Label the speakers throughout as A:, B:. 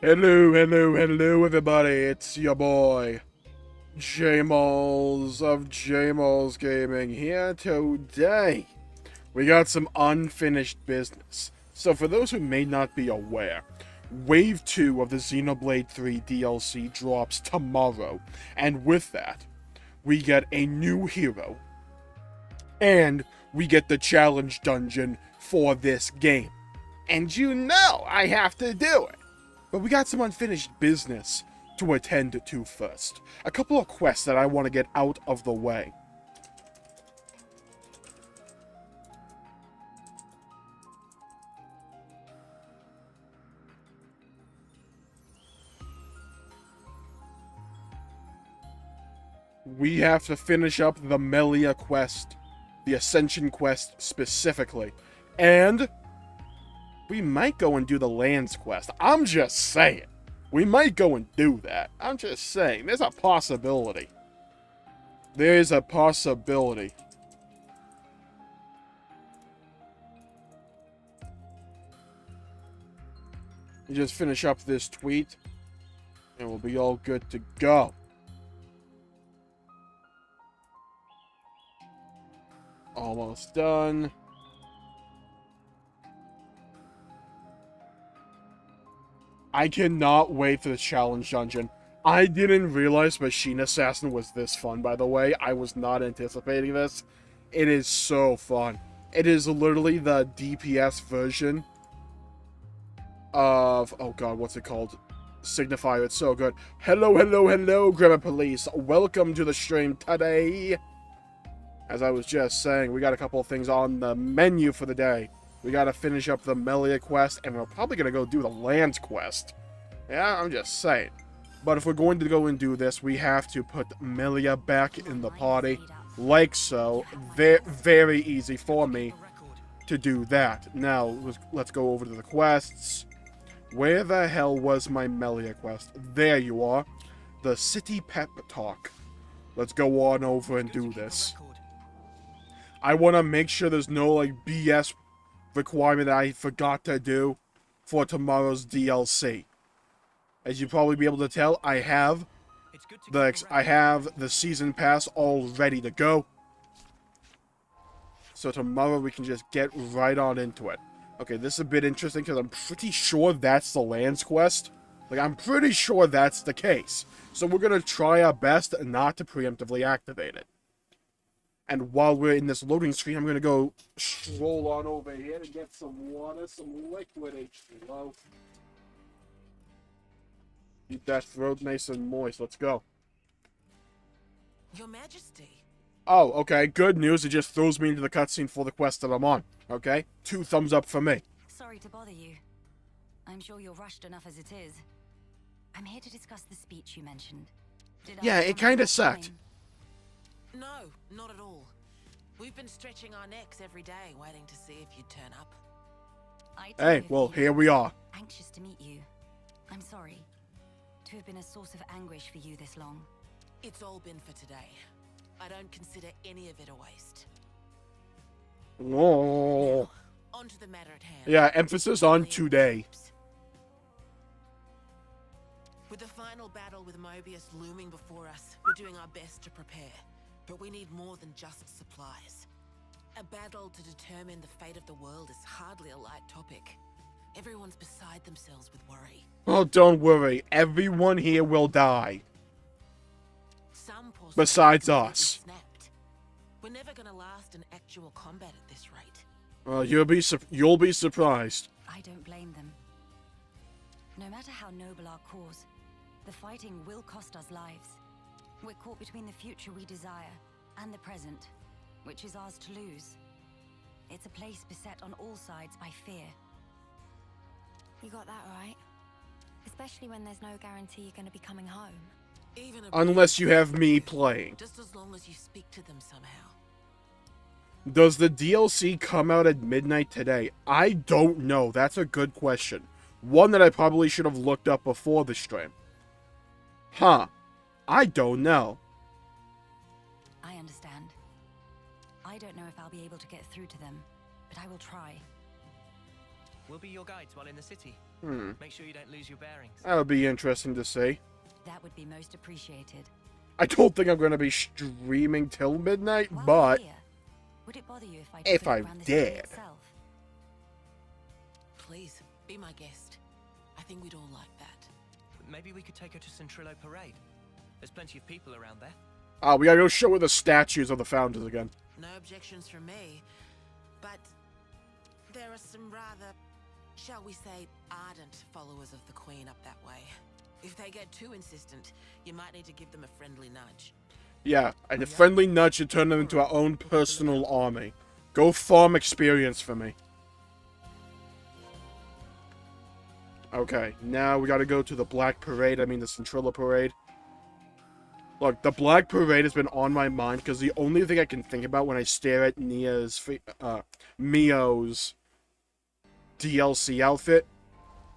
A: Hello, everybody. It's your boy, Jmulls of Jmulls Gaming here today. We got some unfinished business. So for those who may not be aware, Wave 2 of the Xenoblade 3 DLC drops tomorrow. And with that, we get a new hero. And we get the challenge dungeon for this game. And you know I have to do it. But we got some unfinished business to attend to first. A couple of quests that I want to get out of the way. We have to finish up the MELIA quest, the Ascension quest specifically. And we might go and do the LANZ quest. I'm just saying. We might go and do that. I'm just saying. There's a possibility. There's a possibility. You just finish up this tweet, and we'll be all good to go. Almost done. I cannot wait for the challenge dungeon. I didn't realize Machine Assassin was this fun, by the way. I was not anticipating this. It is so fun. It is literally the DPS version of... oh god, what's it called? Signifier, it's so good. Hello, Grammar Police. Welcome to the stream today. As I was just saying, we got a couple of things on the menu for the day. We gotta finish up the MELIA quest, and we're probably gonna go do the LANZ quest. Yeah, I'm just saying. But if we're going to go and do this, we have to put MELIA back in the party. Like so. Very easy for me to do that. Now, let's go over to the quests. Where the hell was my MELIA quest? There you are. The City Pep Talk. Let's go on over and do this. I want to make sure there's no, like, BS requirement that I forgot to do for tomorrow's DLC. As you probably be able to tell, I have the season pass all ready to go. So tomorrow we can just get right on into it. Okay, this is a bit interesting because I'm pretty sure that's the LANZ quest. Like, I'm pretty sure that's the case. So we're going to try our best not to preemptively activate it. And while we're in this loading screen, I'm going to go stroll on over here to get some water, some liquid H2O. Keep that throat nice and moist. Let's go.
B: Your Majesty.
A: Oh, okay. Good news. It just throws me into the cutscene for the quest that I'm on. Okay? 2 thumbs up for me.
C: Sorry to bother you. I'm sure you're rushed enough as it is. I'm here to discuss the speech you mentioned.
A: Yeah, it kind of sucked.
B: No, not at all. We've been stretching our necks every day, waiting to see if you'd turn up.
A: Hey, well, here we are.
C: Anxious to meet you. I'm sorry to have been a source of anguish for you this long.
B: It's all been for today. I don't consider any of it a waste.
A: Whoa.
B: Now, on to the matter at hand.
A: Yeah, emphasis on today.
B: With the final battle with Mobius looming before us, we're doing our best to prepare. But we need more than just supplies. A battle to determine the fate of the world is hardly a light topic. Everyone's beside themselves with worry.
A: Oh, don't worry. Everyone here will die.
B: Some poor
A: Besides
B: souls
A: us.
B: snapped. We're never gonna last in actual combat at this rate.
A: Well, you'll be surprised.
C: I don't blame them. No matter how noble our cause, the fighting will cost us lives. We're caught between the future we desire and the present, which is ours to lose. It's a place beset on all sides by fear.
D: You got that right. Especially when there's no guarantee you're going to be coming home.
B: Even
A: Unless you have me playing.
B: just as long as you speak to them somehow.
A: Does the DLC come out at midnight today? I don't know. That's a good question. One that I probably should have looked up before the stream. Huh. I don't know.
C: I understand. I don't know if I'll be able to get through to them, but I will try.
E: We'll be your guides while in the city. Make sure you don't lose your bearings.
A: That would be interesting to see.
C: That would be most appreciated.
A: I don't think I'm going to be streaming till midnight,
C: While
A: but
C: we're here, would it bother you if I
A: if
C: took a
A: I
C: look around the city
A: did.
C: itself?
B: Please, be my guest. I think we'd all like that.
E: Maybe we could take her to Centrillo Parade. There's plenty of people around there.
A: Oh, we gotta go show her the statues of the founders again.
B: No objections from me. But there are some rather, shall we say, ardent followers of the Queen up that way. If they get too insistent, you might need to give them a friendly nudge.
A: Yeah, and a friendly nudge should turn them into our own personal army. Go farm experience for me. Okay, now we gotta go to the Black Parade, the Centrilla Parade. Look, the Black Parade has been on my mind because the only thing I can think about when I stare at Mio's DLC outfit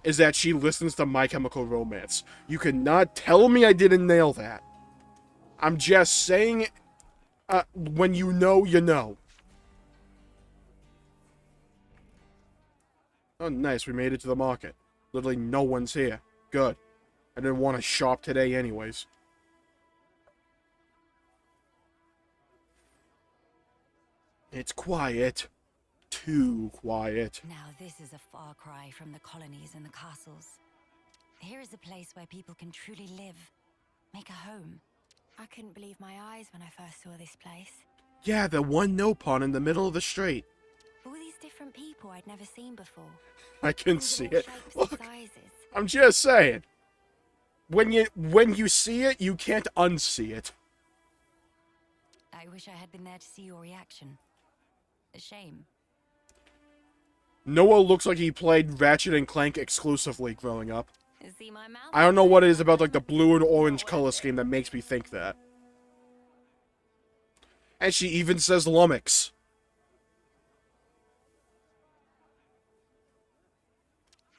A: is that she listens to My Chemical Romance. You cannot tell me I didn't nail that. I'm just saying, when you know, you know. Oh, nice, we made it to the market. Literally no one's here. Good. I didn't want to shop today anyways. It's quiet. Too quiet.
C: Now this is a far cry from the colonies and the castles. Here is a place where people can truly live, make a home.
D: I couldn't believe my eyes when I first saw this place.
A: Yeah, the one no pawn in the middle of the street.
D: All these different people I'd never seen before.
A: I can
D: Kinds of
A: see
D: all
A: it.
D: shapes
A: Look,
D: and sizes.
A: I'm just saying. When you see it, you can't unsee it.
C: I wish I had been there to see your reaction. A shame.
A: Noah looks like he played Ratchet and Clank exclusively growing up.
C: See my mouth?
A: I don't know what it is about like the blue and orange color scheme that makes me think that. And she even says lummox.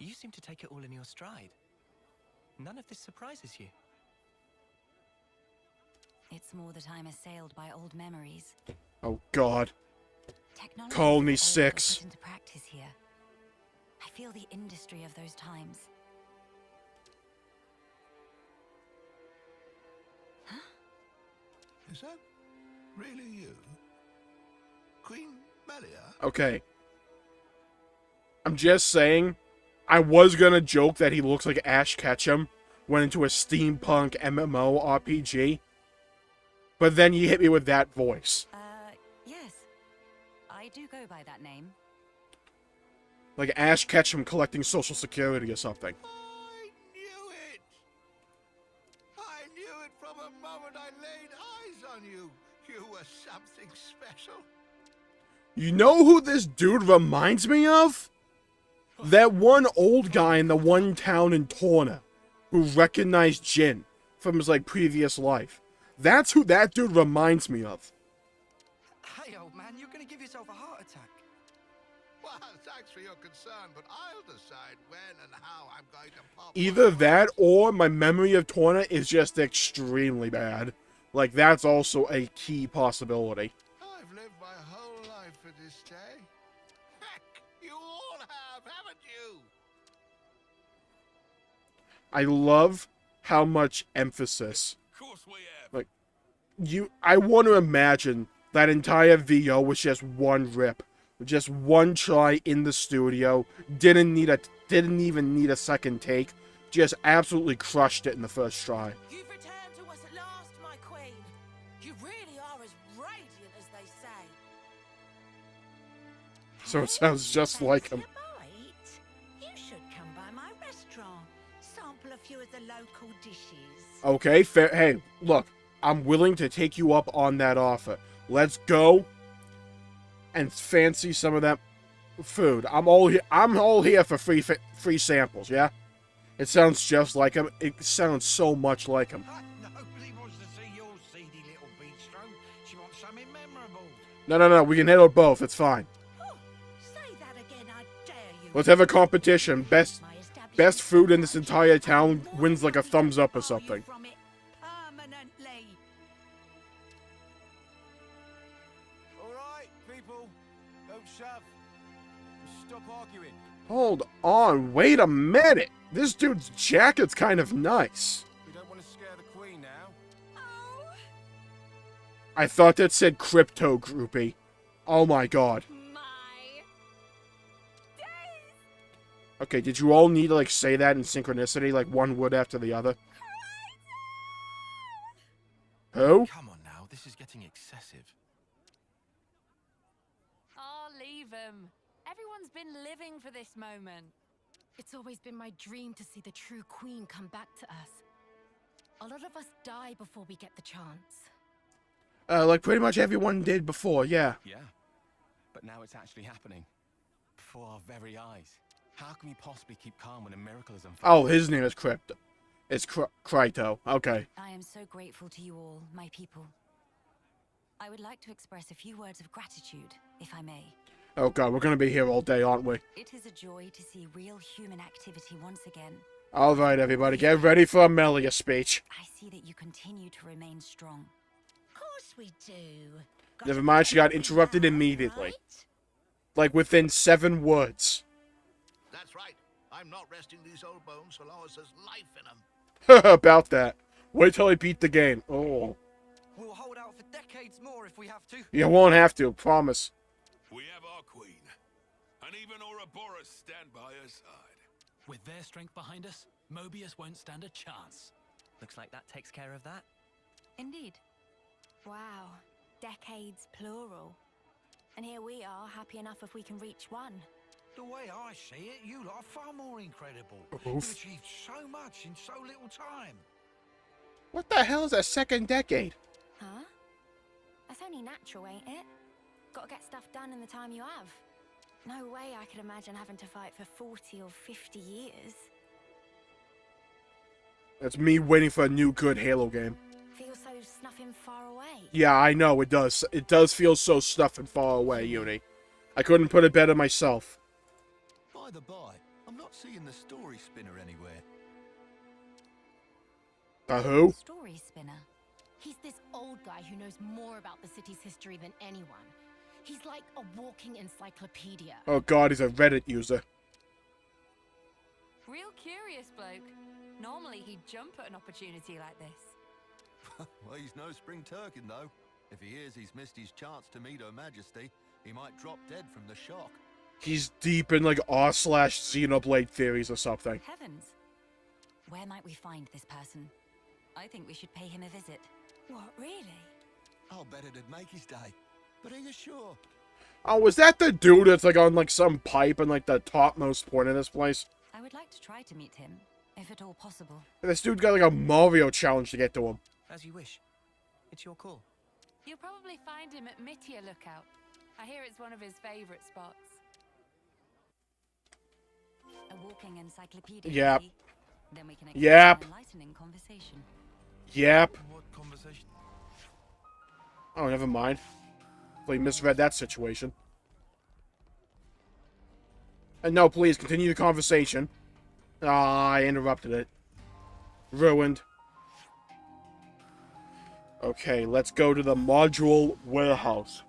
E: You seem to take it all in your stride. None of this surprises you.
C: It's more that I'm assailed by old memories.
A: Oh God.
C: Technology
A: Colony
C: is old but
A: 6.
C: put into practice here. I feel the industry of those times.
F: Is that really you? Queen Melia?
A: Okay. I'm just saying, I was gonna joke that he looks like Ash Ketchum went into a steampunk MMO RPG. But then you hit me with that voice.
C: Yes. I do go by that name.
A: Like Ash Ketchum collecting Social Security or something.
F: I knew it! I knew it from the moment I laid eyes on you. You were something special.
A: You know who this dude reminds me of? That one old guy in the one town in Torna who recognized Jin from his previous life. That's who that dude reminds me of.
G: Hey, old man, you're gonna give yourself a heart attack.
F: Well, thanks for your concern, but I'll decide when and how I'm going to pop.
A: Either that or my memory of Torna is just extremely bad. Like, that's also a key possibility.
F: I've lived my whole life for this day. Heck, you all have, haven't you?
A: I love how much emphasis.
F: Of course we have.
A: I want to imagine that entire VO was just one rip. Just one try in the studio. Didn't even need a second take. Just absolutely crushed it in the first try.
B: You've returned to us at last, my queen. You really are as radiant as they say.
A: So it sounds just like him.
H: You should come by my restaurant. Sample a few of the local dishes.
A: Okay, fair. Hey, look. I'm willing to take you up on that offer. Let's go and fancy some of that food. I'm all here for free samples, yeah? It sounds just like him. It sounds so much like him.
G: Nobody wants to see your seedy little bistro. She wants something memorable.
A: No. We can handle both. It's fine.
H: Oh, say that again, I dare you.
A: Let's have a competition. Best
H: My establishment
A: food in this entire town wins like a thumbs up or something.
H: From it permanently.
I: All right, people, don't shove. Stop arguing.
G: arguing.
A: Hold on, wait a minute. This dude's jacket's kind of nice.
G: We don't want to scare the Queen now.
D: Oh,
A: I thought that said crypto groupie. Oh my god.
D: my days!
A: Okay, did you all need to, like, say that in synchronicity, like one word after the other? Who?
E: Come on now, this is getting excessive.
I: Oh, leave him. Everyone's been living for this moment.
J: It's always been my dream to see the true queen come back to us. A lot of us die before we get the chance.
A: Like pretty much everyone did before, yeah.
E: Yeah. But now it's actually happening. Before our very eyes. How can we possibly keep calm when a miracle is unfolding?
A: Oh, his name is Crypto. It's Kryto. Okay.
C: I am so grateful to you all, my people. I would like to express a few words of gratitude, if I may.
A: Oh god, we're gonna be here all day, aren't we?
C: It is a joy to see real human activity once again.
A: Alright, everybody, get ready for a MELIA speech.
C: I see that you continue to remain strong.
H: Of course we do.
A: Never mind, she got interrupted immediately. Like within 7 words.
F: That's right. I'm not resting these old bones so long as there's life in them.
A: About that. Wait till I beat the game. Oh.
G: We'll hold out for decades more if we have to.
A: You won't have to, promise.
K: We have our queen, and even Ouroboros stand by her side.
L: With their strength behind us, Mobius won't stand a chance.
E: Looks like that takes care of that.
C: Indeed.
D: Wow, decades plural. And here we are, happy enough if we can reach one.
G: The way I see it, you lot are far more incredible.
A: Oof.
G: You've achieved so much in so little time.
A: What the hell is a second decade?
D: Huh? That's only natural, ain't it? Gotta get stuff done in the time you have. No way I could imagine having to fight for 40 or 50 years.
A: That's me waiting for a new good Halo game.
D: Feels so snuffing far away.
A: Yeah, I know, it does. It does feel so stuffing far away, Uni. I couldn't put it better myself.
F: By the by, I'm not seeing the story spinner anywhere.
A: Who?
C: Story spinner.
J: He's this old guy who knows more about the city's history than anyone. He's like a walking encyclopedia.
A: Oh god, he's a Reddit user.
I: Real curious bloke. Normally he'd jump at an opportunity like this.
F: Well, he's no spring turkin, though. If he hears he's missed his chance to meet Her Majesty, he might drop dead from the shock.
A: He's deep in like r/Xenoblade theories or something.
C: Heavens. Where might we find this person? I think we should pay him a visit.
D: What, really?
F: I'll bet it'd make his day. But are you sure?
A: Oh, was that the dude that's like on like some pipe in like the topmost point of this place?
C: I would like to try to meet him, if at all possible.
A: This dude got like a Mario challenge to get to him.
E: As you wish. It's your call.
I: You'll probably find him at Mittia Lookout. I hear it's one of his favorite spots.
C: A walking encyclopedia.
A: Yep.
C: maybe? Then we can
A: Yep.
C: an enlightening conversation.
A: Yep.
G: What conversation?
A: Oh, never mind. Well, you misread that situation. And no, please, continue the conversation. Ah, I interrupted it. Ruined. Okay, let's go to the module warehouse.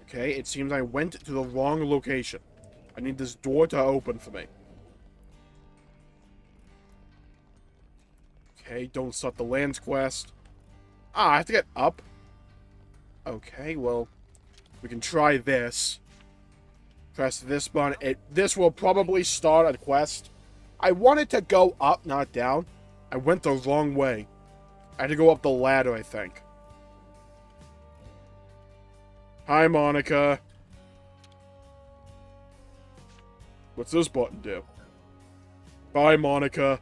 A: Okay, it seems I went to the wrong location. I need this door to open for me. Okay, don't start the LANZ quest. Ah, I have to get up. Okay, well, we can try this. Press this button. This will probably start a quest. I wanted to go up, not down. I went the wrong way. I had to go up the ladder, I think. Hi, Monica. What's this button do? Bye, Monica.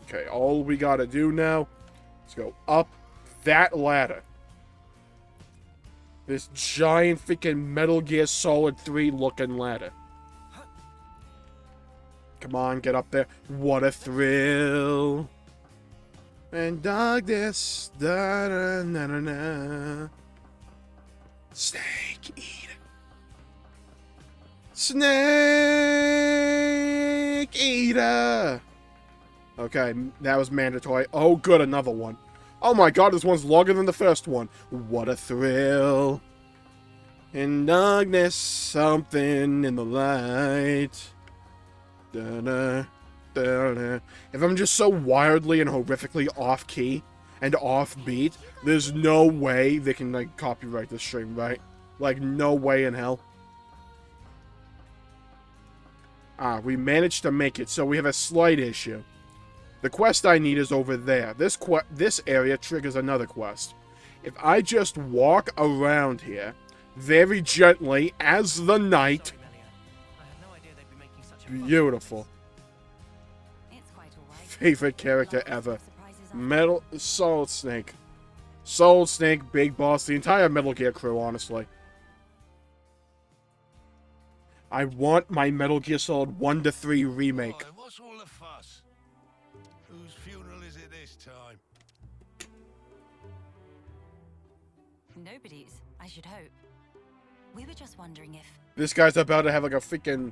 A: Okay, all we gotta do now is go up that ladder. This giant freaking Metal Gear Solid 3 looking ladder. Come on, get up there. What a thrill. And darkness. Da da na na na. Snake eater. Snake eater. Okay, that was mandatory. Oh, good, another one. Oh my god, this one's longer than the first one. What a thrill. In darkness, something in the light. Da-da, da-da. If I'm just so wildly and horrifically off-key and off-beat, there's no way they can, like, copyright this stream, right? Like, no way in hell. Ah, we managed to make it, so we have a slight issue. The quest I need is over there. This area triggers another quest. If I just walk around here, very gently, as the knight... Beautiful. Favorite character ever. Solid Snake. Solid Snake, Big Boss, the entire Metal Gear crew, honestly. I want my Metal Gear Solid 1 to 3 remake.
F: Boy, what's all the fuss? Whose funeral is it this time?
C: Nobody's, I should hope. We were just wondering if...
A: This guy's about to have like a freaking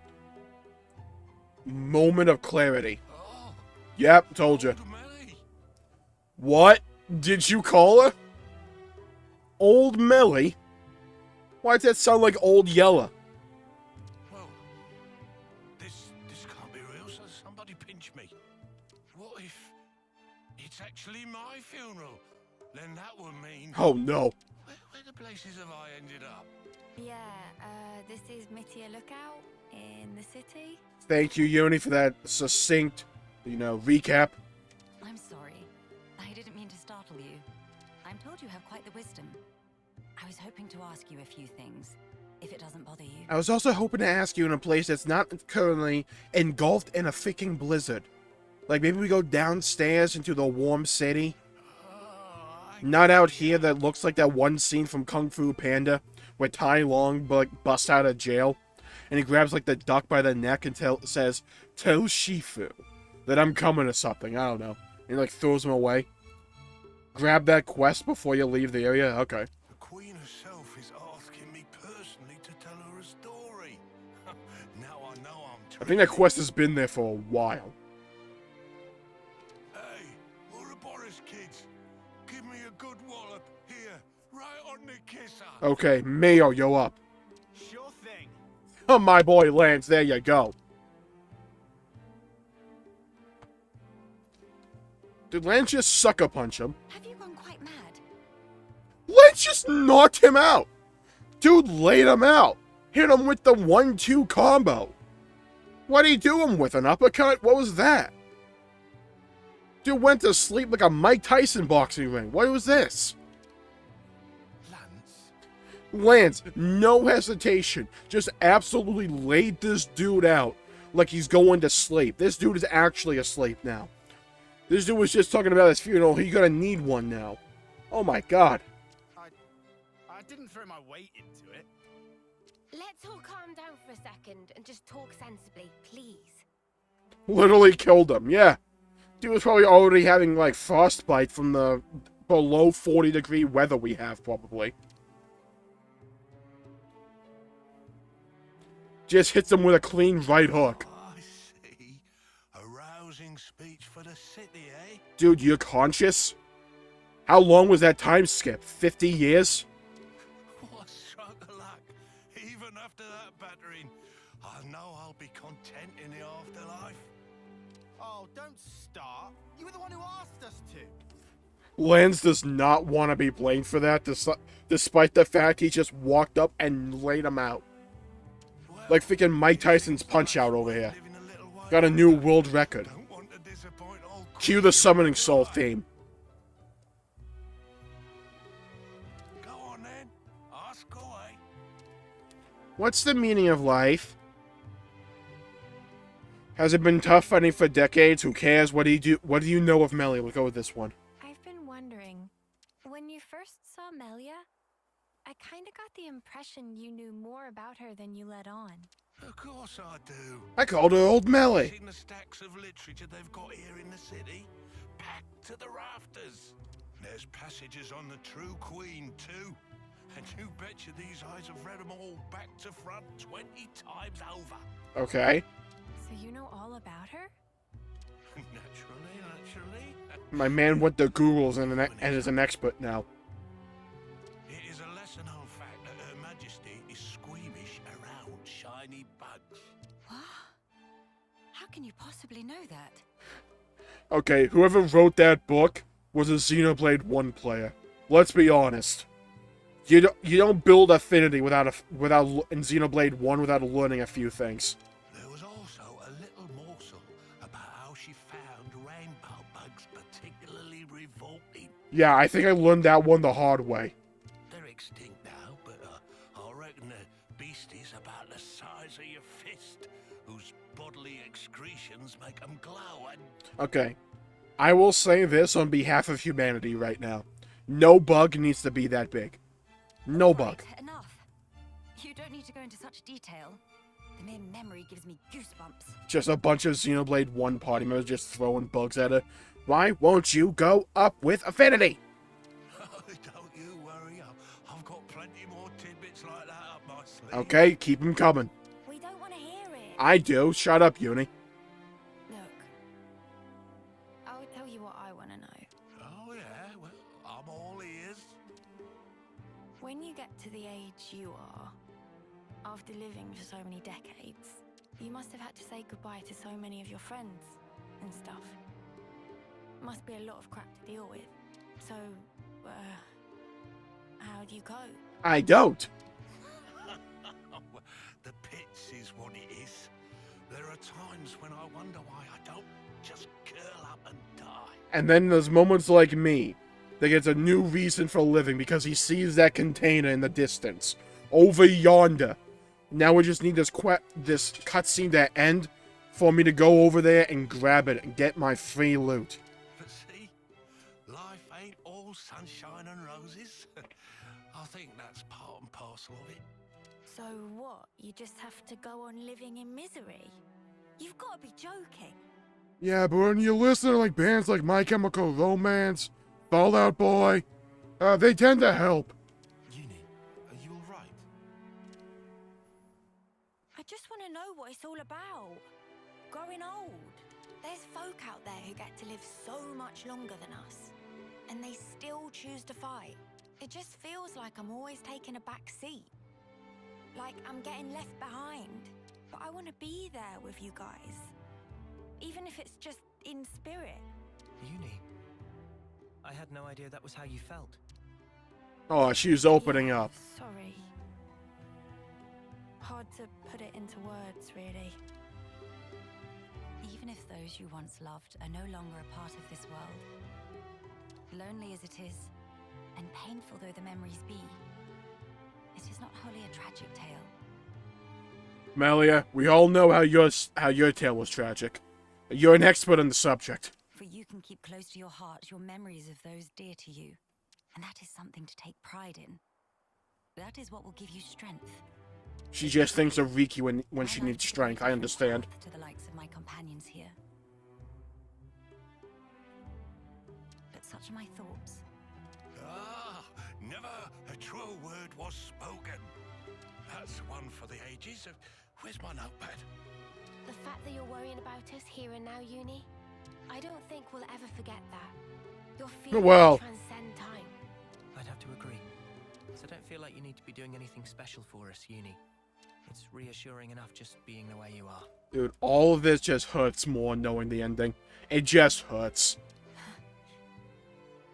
A: moment of clarity.
F: Oh,
A: Yep, told you.
F: old Melly.
A: What? Did you call her? Old Melly? Why does that sound like Old Yella?
F: Well, this can't be real, so somebody pinch me. What if it's actually my funeral? Then that would mean...
A: Oh no.
F: Where the places have I ended up?
D: Yeah, this is Mittia Lookout in the city.
A: Thank you, Uni, for that succinct, recap.
C: I'm sorry. I didn't mean to startle you. I'm told you have quite the wisdom. I was hoping to ask you a few things, if it doesn't bother you.
A: I was also hoping to ask you in a place that's not currently engulfed in a freaking blizzard. Like, maybe we go downstairs into the warm city. Not out here that looks like that one scene from Kung Fu Panda, where Tai Long, busts out of jail, and he grabs, like, the duck by the neck and says, "Tell Shifu that I'm coming," or something. I don't know. And he, like, throws him away. Grab that quest before you leave the area? Okay.
F: The Queen herself is asking me personally to tell her a story. Now I know I'm
A: I think that quest has been there for a while.
F: Hey, Ouroboros kids, give me a good wallop here, right on the kisser.
A: Okay, Mayo, yo up.
G: Sure thing.
A: Oh, my boy Lance, there you go. Did Lance just sucker punch him?
C: Have you gone quite mad?
A: Lance just knocked him out. Dude laid him out. Hit him with the 1-2 combo. What'd he do him with? An uppercut? What was that? Dude went to sleep like a Mike Tyson boxing ring. What was this? Lance, no hesitation, just absolutely laid this dude out like he's going to sleep. This dude is actually asleep now. This dude was just talking about his funeral. He's gonna need one now. Oh my god.
G: I didn't throw my weight into it.
D: Let's all calm down for a second and just talk sensibly, please.
A: Literally killed him, yeah. Dude was probably already having, like, frostbite from the below 40-degree weather we have, probably. Just hits him with a clean right hook.
F: I see. A rousing speech for the city, eh?
A: Dude, you're conscious? How long was that time skip? 50 years?
F: What a stroke of luck. Even after that battering, I know I'll be content in the afterlife.
G: Oh, don't start. You were the one who asked us to.
A: Lance does not want to be blamed for that, despite the fact he just walked up and laid him out. Like freaking Mike Tyson's Punch-Out over here. Got a new world record. Cue the Summoning Soul theme.
F: Go on then. Ask away.
A: What's the meaning of life? Has it been tough fighting for decades? Who cares? What do you do? What do you know of Melia? We'll go with this one.
D: I've been wondering, when you first saw Melia, I kind of got the impression you knew more about her than you let on.
F: Of course I do.
A: I called her Old Melia.
F: Seen the stacks of literature they've got here in the city? Packed to the rafters. There's passages on the true Queen too. And you betcha these eyes have read them all back to front 20 times over.
A: Okay.
D: So you know all about her?
F: Naturally.
A: My man went to Google's and is an expert now.
F: It is a lesson on fact that Her Majesty is squeamish around shiny bugs.
C: What? How can you possibly know that?
A: Okay, whoever wrote that book was a Xenoblade 1 player. Let's be honest. You don't build affinity in Xenoblade 1 without learning a few things.
F: There was also a little morsel about how she found rainbow bugs particularly revolting.
A: Yeah, I think I learned that one the hard way.
F: They're extinct now, but I reckon they're beasties about the size of your fist, whose bodily excretions make them glow and...
A: Okay, I will say this on behalf of humanity right now. No bug needs to be that big. No bug.
C: Right, enough. You don't need to go into such detail. The mere memory gives me goosebumps.
A: Just a bunch of Xenoblade 1 party members just throwing bugs at her. Why won't you go up with affinity?
F: Don't you worry, I've got plenty more tidbits like that up my sleeve.
A: Okay, keep them coming.
D: We don't want to hear it.
A: I do. Shut up, Uni.
D: Look, I'll tell you what I want to know.
F: Oh yeah, well, I'm all ears.
D: When you get to the age you are, after living for so many decades, you must have had to say goodbye to so many of your friends and stuff. Must be a lot of crap to deal with. So, how do you cope?
A: I don't.
F: The pits is what it is. There are times when I wonder why I don't just curl up and die.
A: And then there's moments like me that gets a new reason for living because he sees that container in the distance. Over yonder. Now we just need this cutscene to end for me to go over there and grab it and get my free loot.
F: But see, life ain't all sunshine and roses. I think that's part and parcel of it.
D: So what? You just have to go on living in misery? You've got to be joking.
A: Yeah, but when you listen to like bands like My Chemical Romance, Fall Out Boy, they tend to help.
E: Uni, are you alright?
D: I just want to know what it's all about. Growing old. There's folk out there who get to live so much longer than us, and they still choose to fight. It just feels like I'm always taking a back seat. Like I'm getting left behind. But I want to be there with you guys. Even if it's just in spirit.
M: Uni, I had no idea that was how you felt.
A: Oh, she's opening up.
D: Sorry. Hard to put it into words, really.
C: Even if those you once loved are no longer a part of this world, lonely as it is, and painful though the memories be, it is not wholly a tragic tale.
A: Melia, we all know how your tale was tragic. You're an expert on the subject.
C: For you can keep close to your heart your memories of those dear to you, and that is something to take pride in. That is what will give you strength.
A: She just thinks of Riki when she needs strength, I understand.
C: To the likes of my companions here. But such are my thoughts.
F: Ah, never a truer word was spoken. That's one for the ages. Where's my notepad?
D: The fact that you're worrying about us here and now, Uni, I don't think we'll ever forget that. Your feelings transcend time.
M: I'd have to agree. So don't feel like you need to be doing anything special for us, Uni. It's reassuring enough just being the way you are.
A: Dude, all of this just hurts more knowing the ending. It just hurts.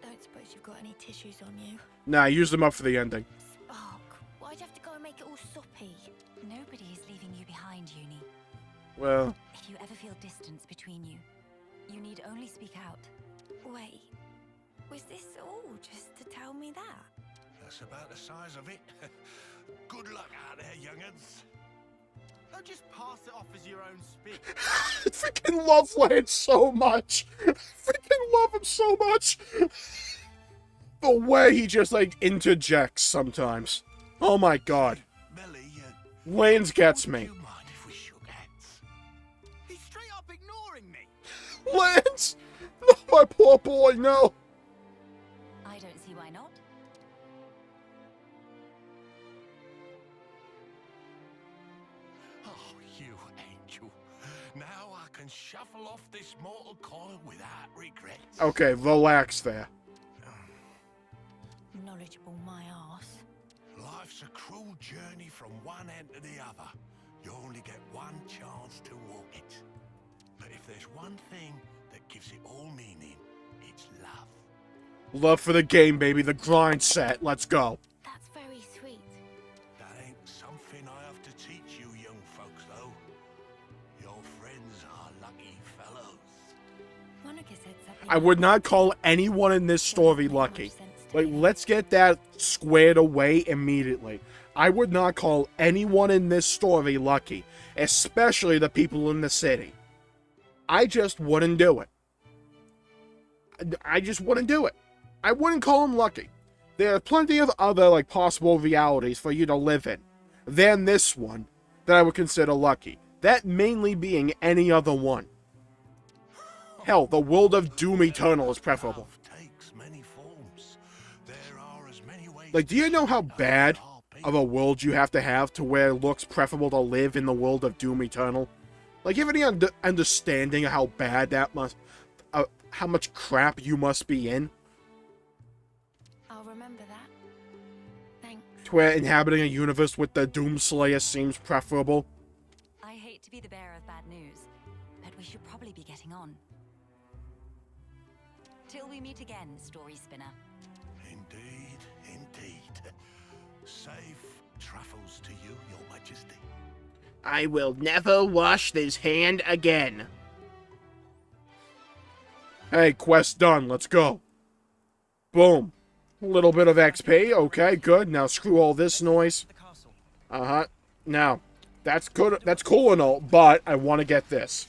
D: Don't suppose you've got any tissues on you?
A: Nah, use them up for the ending.
D: Spark, why'd you have to go and make it all soppy?
C: Nobody is leaving you behind, Uni.
A: Well...
C: If you ever feel distance between you, you need only speak out.
D: Wait, was this all just to tell me that?
F: That's about the size of it. Good luck out there, young'uns.
N: Don't just pass it off as your own speech.
A: I freaking love LANZ so much. I freaking love him so much. The way he just, like, interjects sometimes. Oh my god. LANZ gets me.
N: He's straight up ignoring me.
A: LANZ! No, my poor boy, no.
C: I don't see why not.
F: Oh, you angel. Now I can and shuffle off this mortal coil without regret.
A: Okay, relax there.
D: Knowledgeable my arse.
F: Life's a cruel journey from one end to the other. You only get one chance to walk it. But if there's one thing that gives it all meaning, it's love.
A: Love for the game, baby. The grind set. Let's go.
D: That's very sweet.
F: That ain't something I have to teach you young folks, though. Your friends are lucky fellows.
D: Monica said something.
A: I would not call anyone in this story lucky. Like, let's get that squared away immediately. I would not call anyone in this story lucky, especially the people in the city. I just wouldn't do it. I just wouldn't do it. I wouldn't call them lucky. There are plenty of other, like, possible realities for you to live in than this one that I would consider lucky. That mainly being any other one. Hell, the world of Doom Eternal is preferable. Like, do you know how bad of a world you have to where it looks preferable to live in the world of Doom Eternal? Like, you have any understanding of how bad that must... how much crap you must be in?
D: I'll remember that. Thanks.
A: To where inhabiting a universe with the Doomslayer seems preferable?
C: I hate to be the bearer of bad news, but we should probably be getting on. Till we meet again, Story Spinner.
F: Indeed, indeed. Safe travels to you, Your Majesty.
A: I will never wash this hand again. Hey, quest done. Let's go. Boom. A little bit of XP. Okay, good. Now screw all this noise. Uh-huh. Now, that's good. That's cool and all, but I want to get this.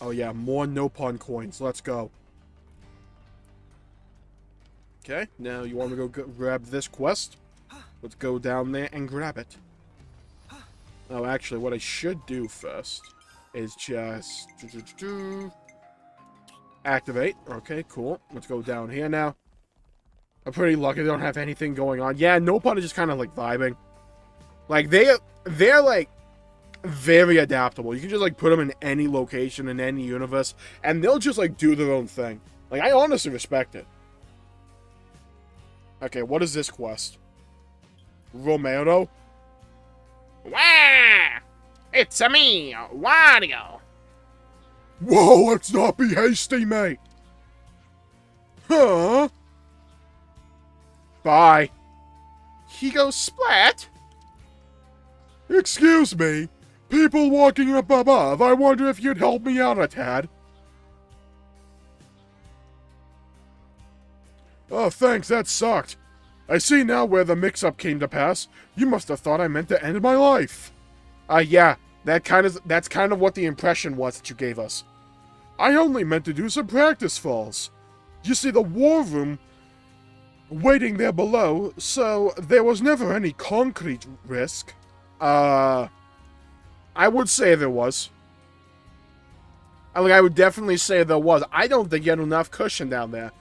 A: Oh, yeah. More no-pun coins. Let's go. Okay, now you want me to go grab this quest? Let's go down there and grab it. Oh, actually, what I should do first is just... activate. Okay, cool. Let's go down here now. I'm pretty lucky they don't have anything going on. Yeah, no pun is just kind of, like, vibing. Like, they're, like, very adaptable. You can just, like, put them in any location, in any universe, and they'll just, like, do their own thing. Like, I honestly respect it. Okay, what is this quest? Romero?
O: Wah! It's a me, Wario.
A: Whoa, let's not be hasty, mate. Huh? Bye.
O: He goes splat.
A: Excuse me. People walking up above, I wonder if you'd help me out a tad. Oh, thanks, that sucked. I see now where the mix-up came to pass. You must have thought I meant to end my life. Yeah, that's kind of what the impression was that you gave us. I only meant to do some practice falls. You see, the war room waiting there below, so there was never any concrete risk. I would say there was. I would definitely say there was. I don't think you had enough cushion down there.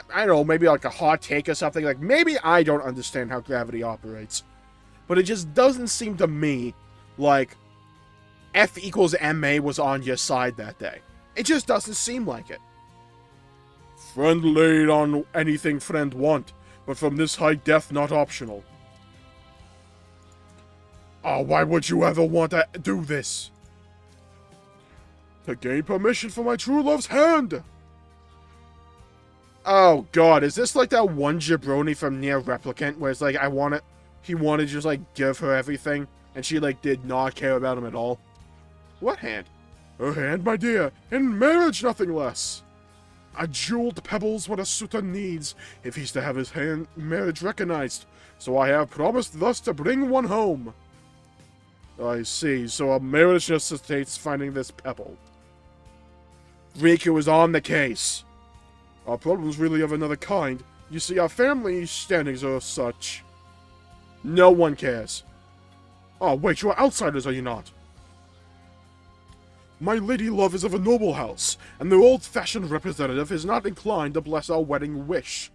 A: I don't know, maybe like a hot take or something. Like, maybe I don't understand how gravity operates. But it just doesn't seem to me like F equals MA was on your side that day. It just doesn't seem like it. Friend laid on anything friend want, but from this height, death not optional. Oh, why would you ever want to do this? To gain permission for my true love's hand! Oh, God, is this like that one jabroni from Nier Replicant, where it's like, he wanted to just, like, give her everything, and she, like, did not care about him at all? What hand? Her hand, my dear, in marriage, nothing less. A jeweled pebble's what a suitor needs, if he's to have his hand marriage recognized, so I have promised thus to bring one home. I see, so a marriage necessitates finding this pebble. Riku is on the case. Our problem's really of another kind. You see, our family standings are such. No one cares. Oh, wait, you are outsiders, are you not? My lady love is of a noble house, and their old-fashioned representative is not inclined to bless our wedding wish.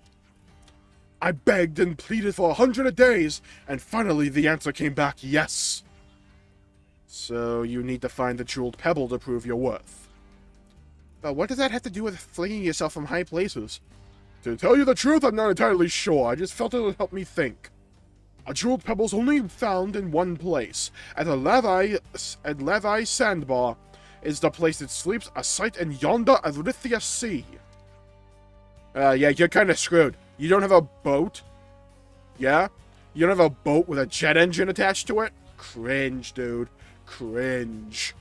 A: I begged and pleaded for 100 days, and finally the answer came back yes. So you need to find the jeweled pebble to prove your worth. But what does that have to do with flinging yourself from high places? To tell you the truth, I'm not entirely sure. I just felt it would help me think. A jeweled pebble's only found in one place. At Levi Sandbar is the place it sleeps, a site in yonder Arithia Sea. Yeah, you're kind of screwed. You don't have a boat? Yeah? You don't have a boat with a jet engine attached to it? Cringe, dude. Cringe.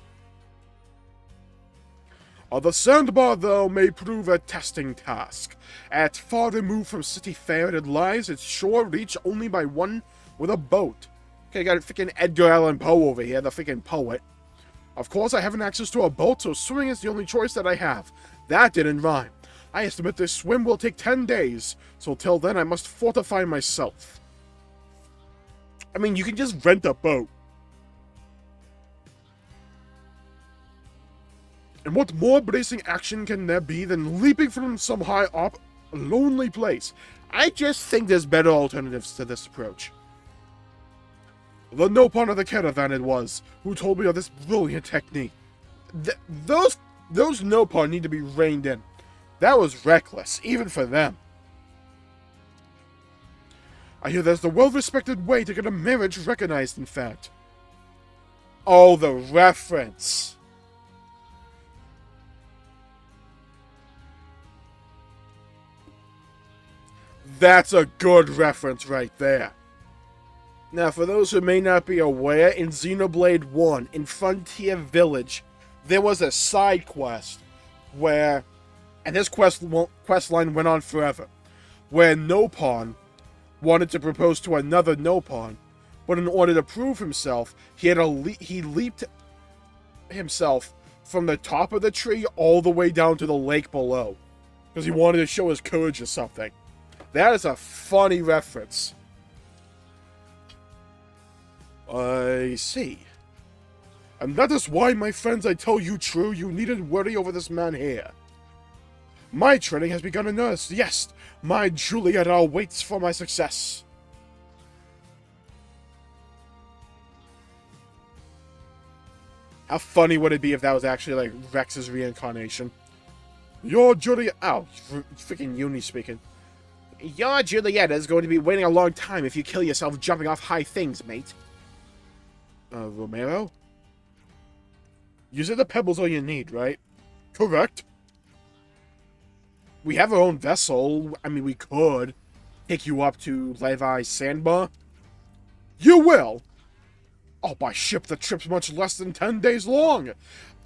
A: The sandbar, though, may prove a testing task. At far removed from city fare, it lies its shore reached only by one with a boat. Okay, got freaking Edgar Allan Poe over here, the freaking poet. Of course, I haven't access to a boat, so swimming is the only choice that I have. That didn't rhyme. I estimate this swim will take 10 days, so till then I must fortify myself. I mean, you can just rent a boat. And what more bracing action can there be than leaping from some high up, lonely place? I just think there's better alternatives to this approach. The Nopon of the caravan it was, who told me of this brilliant technique. Those Nopon need to be reined in. That was reckless, even for them. I hear there's the well-respected way to get a marriage recognized, in fact. Oh, the reference. That's a good reference right there. Now, for those who may not be aware, in Xenoblade 1, in Frontier Village, there was a side quest where, and this quest line went on forever, where Nopon wanted to propose to another Nopon, but in order to prove himself, he leaped himself from the top of the tree all the way down to the lake below, because he wanted to show his courage or something. That is a funny reference. I see. And that is why, my friends, I tell you true, you needn't worry over this man here. My training has begun in earnest. Yes, my Julieta waits for my success. How funny would it be if that was actually, like, Rex's reincarnation? Your Julieta... Oh, freaking Uni speaking. Your Julieta is going to be waiting a long time if you kill yourself jumping off high things, mate. Romero? You said the pebble's all you need, right? Correct. We have our own vessel. I mean, we could take you up to Levi Sandbar. You will! Oh, by ship, the trip's much less than 10 days long.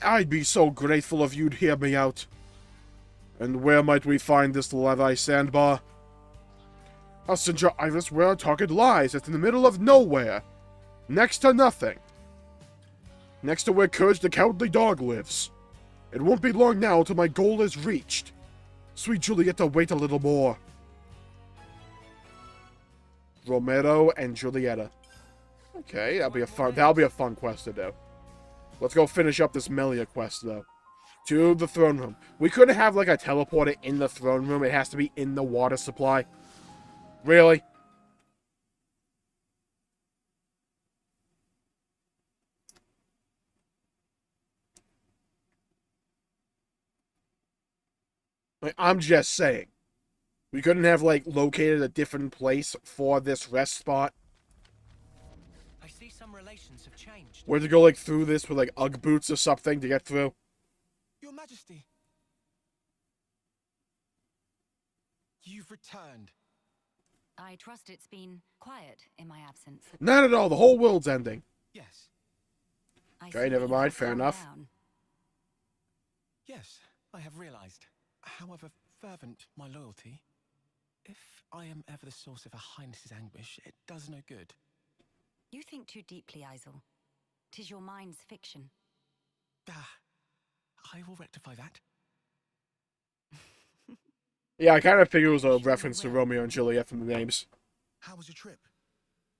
A: I'd be so grateful if you'd hear me out. And where might we find this Levi Sandbar? I'll send your Iris where our target lies. It's in the middle of nowhere. Next to nothing. Next to where Courage the Cowardly Dog lives. It won't be long now till my goal is reached. Sweet Julieta, wait a little more. Romero and Julieta. Okay, that'll be a fun quest to do. Let's go finish up this MELIA quest, though. To the throne room. We couldn't have, like, a teleporter in the throne room. It has to be in the water supply. Really? Like, I'm just saying. We couldn't have, like, located a different place for this rest spot.
M: I see some relations have changed.
A: Where to go, like, through this with, like, Ugg boots or something to get through.
E: Your Majesty. You've returned.
C: I trust it's been quiet in my absence.
A: Not at all. The whole world's ending.
E: Yes.
A: Okay, never mind. Fair enough.
E: Yes, I have realized. However fervent my loyalty, if I am ever the source of Her Highness's anguish, it does no good.
C: You think too deeply, Isel. 'Tis your mind's fiction.
E: I will rectify that.
A: Yeah, I kind of figured it was a reference to Romeo and Juliet from the names.
F: How was your trip?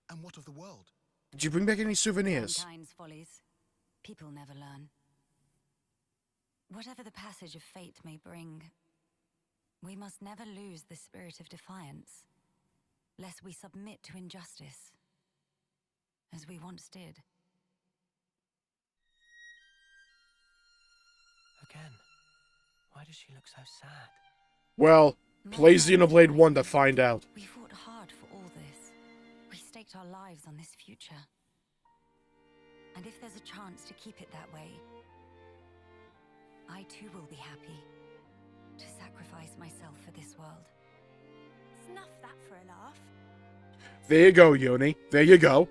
F: And what of the world?
A: Did you bring back any souvenirs?
C: Sometimes follies. People never learn. Whatever the passage of fate may bring, we must never lose the spirit of defiance, lest we submit to injustice, as we once did.
M: again. Why does she look so sad?
A: Well, play Xenoblade 1 to find out.
C: We fought hard for all this. We staked our lives on this future. And if there's a chance to keep it that way, I too will be happy to sacrifice myself for this world.
D: Snuff that for a laugh.
A: There you go, Uni. There you go.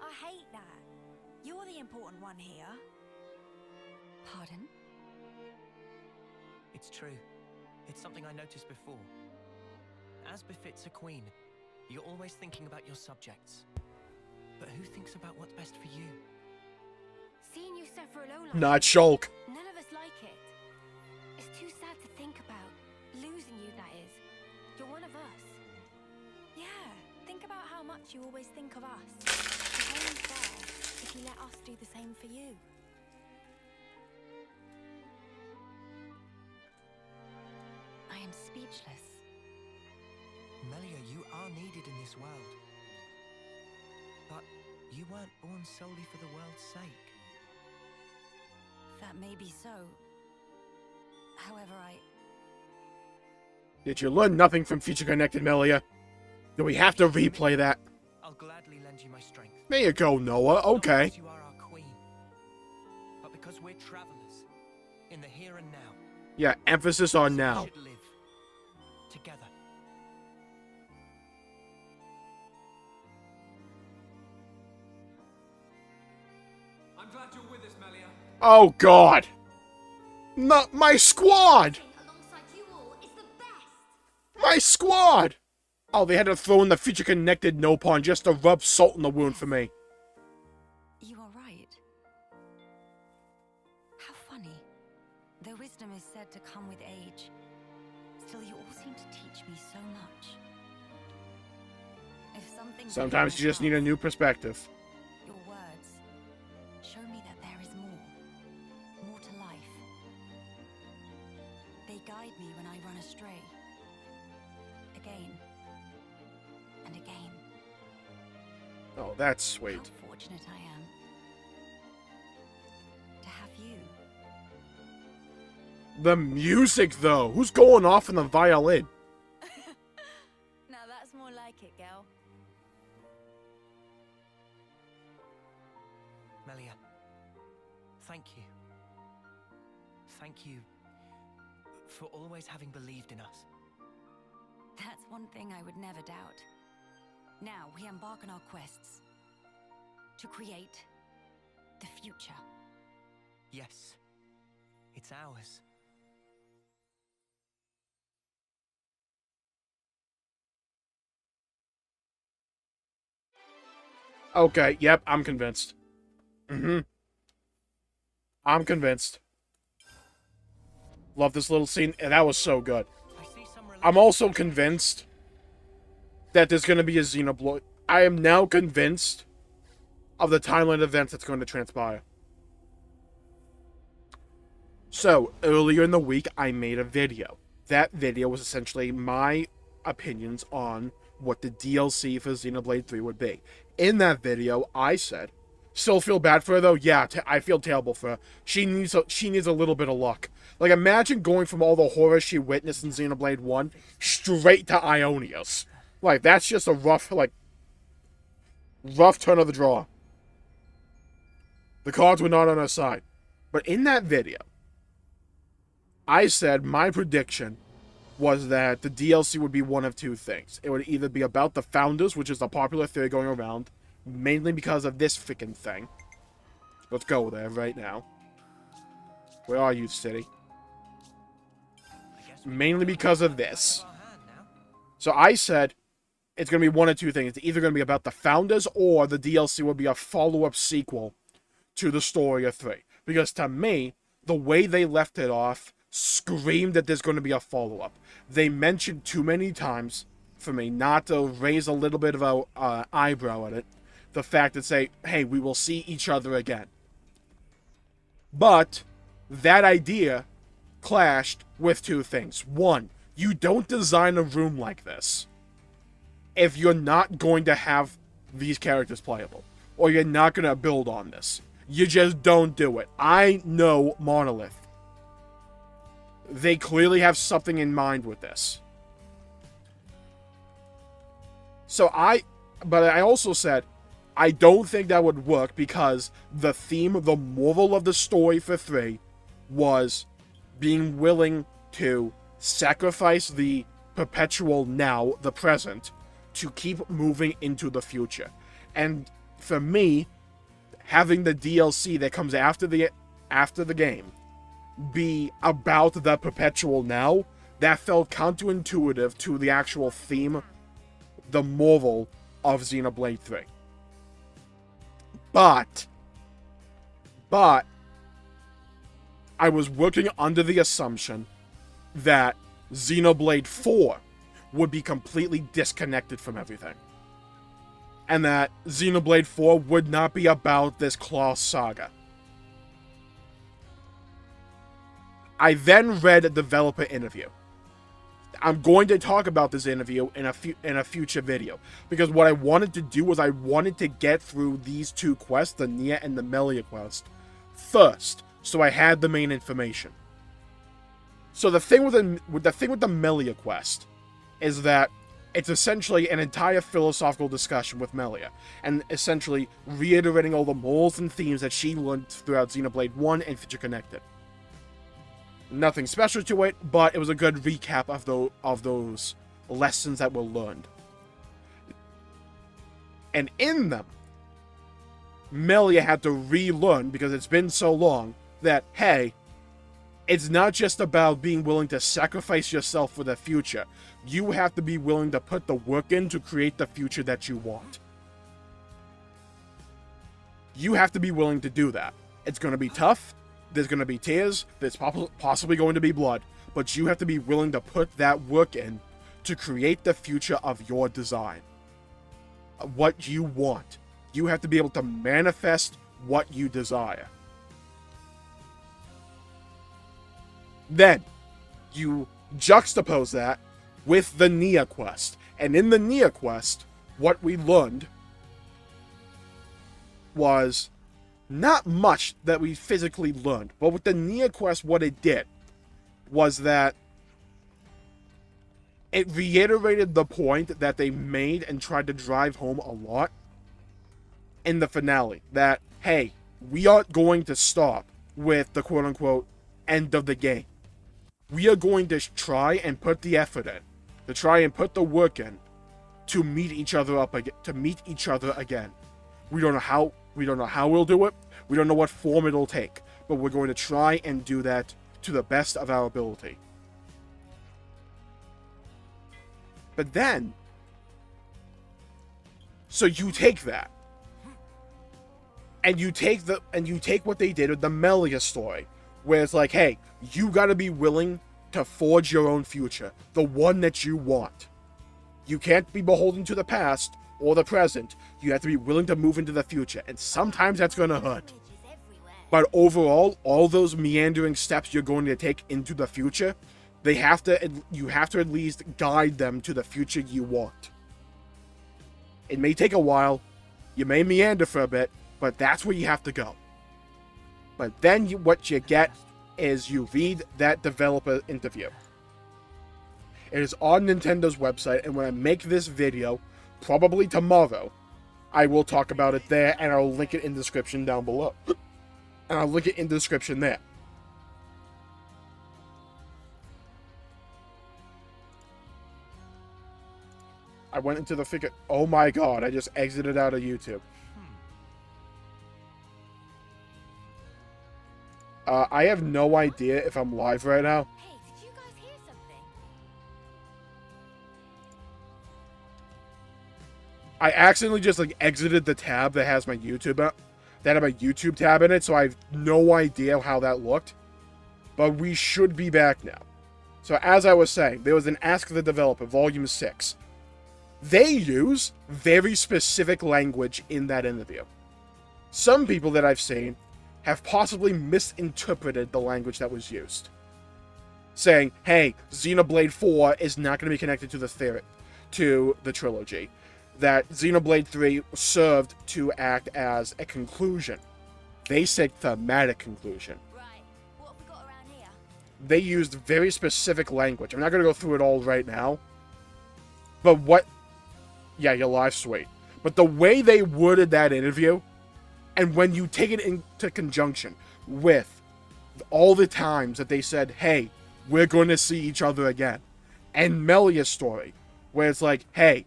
D: I hate that. You're the important one here.
C: Pardon?
M: It's true. It's something I noticed before. As befits a queen, you're always thinking about your subjects. But who thinks about what's best for you?
D: Seeing you suffer alone like
A: Not Shulk.
D: none of us like it. It's too sad to think about. Losing you, that is. You're one of us. Yeah, think about how much you always think of us. It's only fair if you let us do the same for you.
C: I am speechless.
M: Melia, you are needed in this world. But you weren't born solely for the world's sake.
C: That may be so. However,
A: Did you learn nothing from Future Connected, Melia? Do we have to replay that?
M: I'll gladly lend you my strength.
A: There you go, Noah. Okay.
M: Not because you are our queen, but because we're travelers in the here and now.
A: Yeah, emphasis on now.
M: We should live together.
P: I'm glad you're with us, Melia.
A: Oh, God. Not my squad. My squad. Oh, they had to throw in the Future Connected Nopon just to rub salt in the wound for me.
C: you are right. How funny. Though wisdom is said to come with age, still you all seem to teach me so much. If something
A: Sometimes you just need a new perspective.
C: Your words show me that there is more to life. They guide me when I run astray. Again and again.
A: Oh, that's sweet.
C: How fortunate I am to have you.
A: The music, though. Who's going off in the violin?
D: Now that's more like it, girl.
M: Melia, thank you. Thank you for always having believed in us.
C: That's one thing I would never doubt. Now we embark on our quests to create the future.
M: Yes, it's ours.
A: Okay, yep, I'm convinced. I'm convinced. Love this little scene. And that was so good. I'm also convinced that there's going to be a Xenoblade. I am now convinced of the timeline events that's going to transpire. So, earlier in the week, I made a video. That video was essentially my opinions on what the DLC for Xenoblade 3 would be. In that video, I said, still feel bad for her though? Yeah, I feel terrible for her. She needs a little bit of luck. Like, imagine going from all the horror she witnessed in Xenoblade 1 straight to Ionia's. Like, that's just a rough turn of the draw. The cards were not on her side. But in that video, I said my prediction was that the DLC would be one of two things. It would either be about the Founders, which is a popular theory going around, mainly because of this freaking thing. Let's go there right now. Where are you, City? Mainly because of this. So I said it's going to be one of two things. It's either going to be about the Founders, or the DLC will be a follow-up sequel to the story of 3. Because to me, the way they left it off screamed that there's going to be a follow-up. They mentioned too many times for me not to raise a little bit of an eyebrow at it. The fact that say, hey, we will see each other again. But that idea clashed with two things. One, you don't design a room like this if you're not going to have these characters playable, or you're not going to build on this. You just don't do it. I know Monolith. They clearly have something in mind with this. But I also said, I don't think that would work because the theme, the moral of the story for 3 was being willing to sacrifice the perpetual now, the present, to keep moving into the future. And for me, having the DLC that comes after the game be about the perpetual now, that felt counterintuitive to the actual theme, the moral of Xenoblade 3. But I was working under the assumption that Xenoblade 4 would be completely disconnected from everything. And that Xenoblade 4 would not be about this Claw saga. I then read a developer interview. I'm going to talk about this interview in a future video, because what I wanted to do was I wanted to get through these 2 quests, the Nia and the Melia quest, first, so I had the main information. So the thing with the Melia quest is that it's essentially an entire philosophical discussion with Melia, and essentially reiterating all the morals and themes that she learned throughout Xenoblade 1 and Future Connected. Nothing special to it, but it was a good recap of those lessons that were learned. And in them, Melia had to relearn, because it's been so long, that, hey, it's not just about being willing to sacrifice yourself for the future. You have to be willing to put the work in to create the future that you want. You have to be willing to do that. It's going to be tough. There's going to be tears. There's possibly going to be blood. But you have to be willing to put that work in to create the future of your design. What you want. You have to be able to manifest what you desire. Then, you juxtapose that with the Nia quest. And in the Nia quest, what we learned was not much that we physically learned. But with the Nia quest, what it did was that it reiterated the point that they made and tried to drive home a lot in the finale. That, hey, we aren't going to stop with the quote-unquote end of the game. We are going to try and put the effort in, to try and put the work in, to meet each other again. We don't know how we'll do it. We don't know what form it'll take, but we're going to try and do that to the best of our ability. But then, so you take that, and you take what they did with the Melia story, where it's like, hey, you gotta be willing to forge your own future, the one that you want. You can't be beholden to the past or the present. You have to be willing to move into the future, and sometimes that's gonna hurt. But overall, all those meandering steps you're going to take into the future, you have to at least guide them to the future you want. It may take a while, you may meander for a bit, but that's where you have to go. But then what you get is you read that developer interview. It is on Nintendo's website, and when I make this video, probably tomorrow, I will talk about it there, and I'll link it in the description down below. And I'll link it in the description there. I went into the figure. Oh my god, I just exited out of YouTube. I have no idea if I'm live right now.
D: Hey, did you guys hear something?
A: I accidentally just exited the tab that has my YouTube that had my YouTube tab in it, so I have no idea how that looked. But we should be back now. So as I was saying, there was an Ask the Developer, Volume 6. They use very specific language in that interview. Some people that I've seen have possibly misinterpreted the language that was used. Saying, hey, Xenoblade 4 is not going to be connected to the trilogy. That Xenoblade 3 served to act as a conclusion. They said thematic conclusion.
D: Right, what have we got around here?
A: they used very specific language. I'm not going to go through it all right now. But what... Yeah, your live sweet. But the way they worded that interview, and when you take it into conjunction with all the times that they said, hey, we're going to see each other again. And Melia's story, where it's like, hey,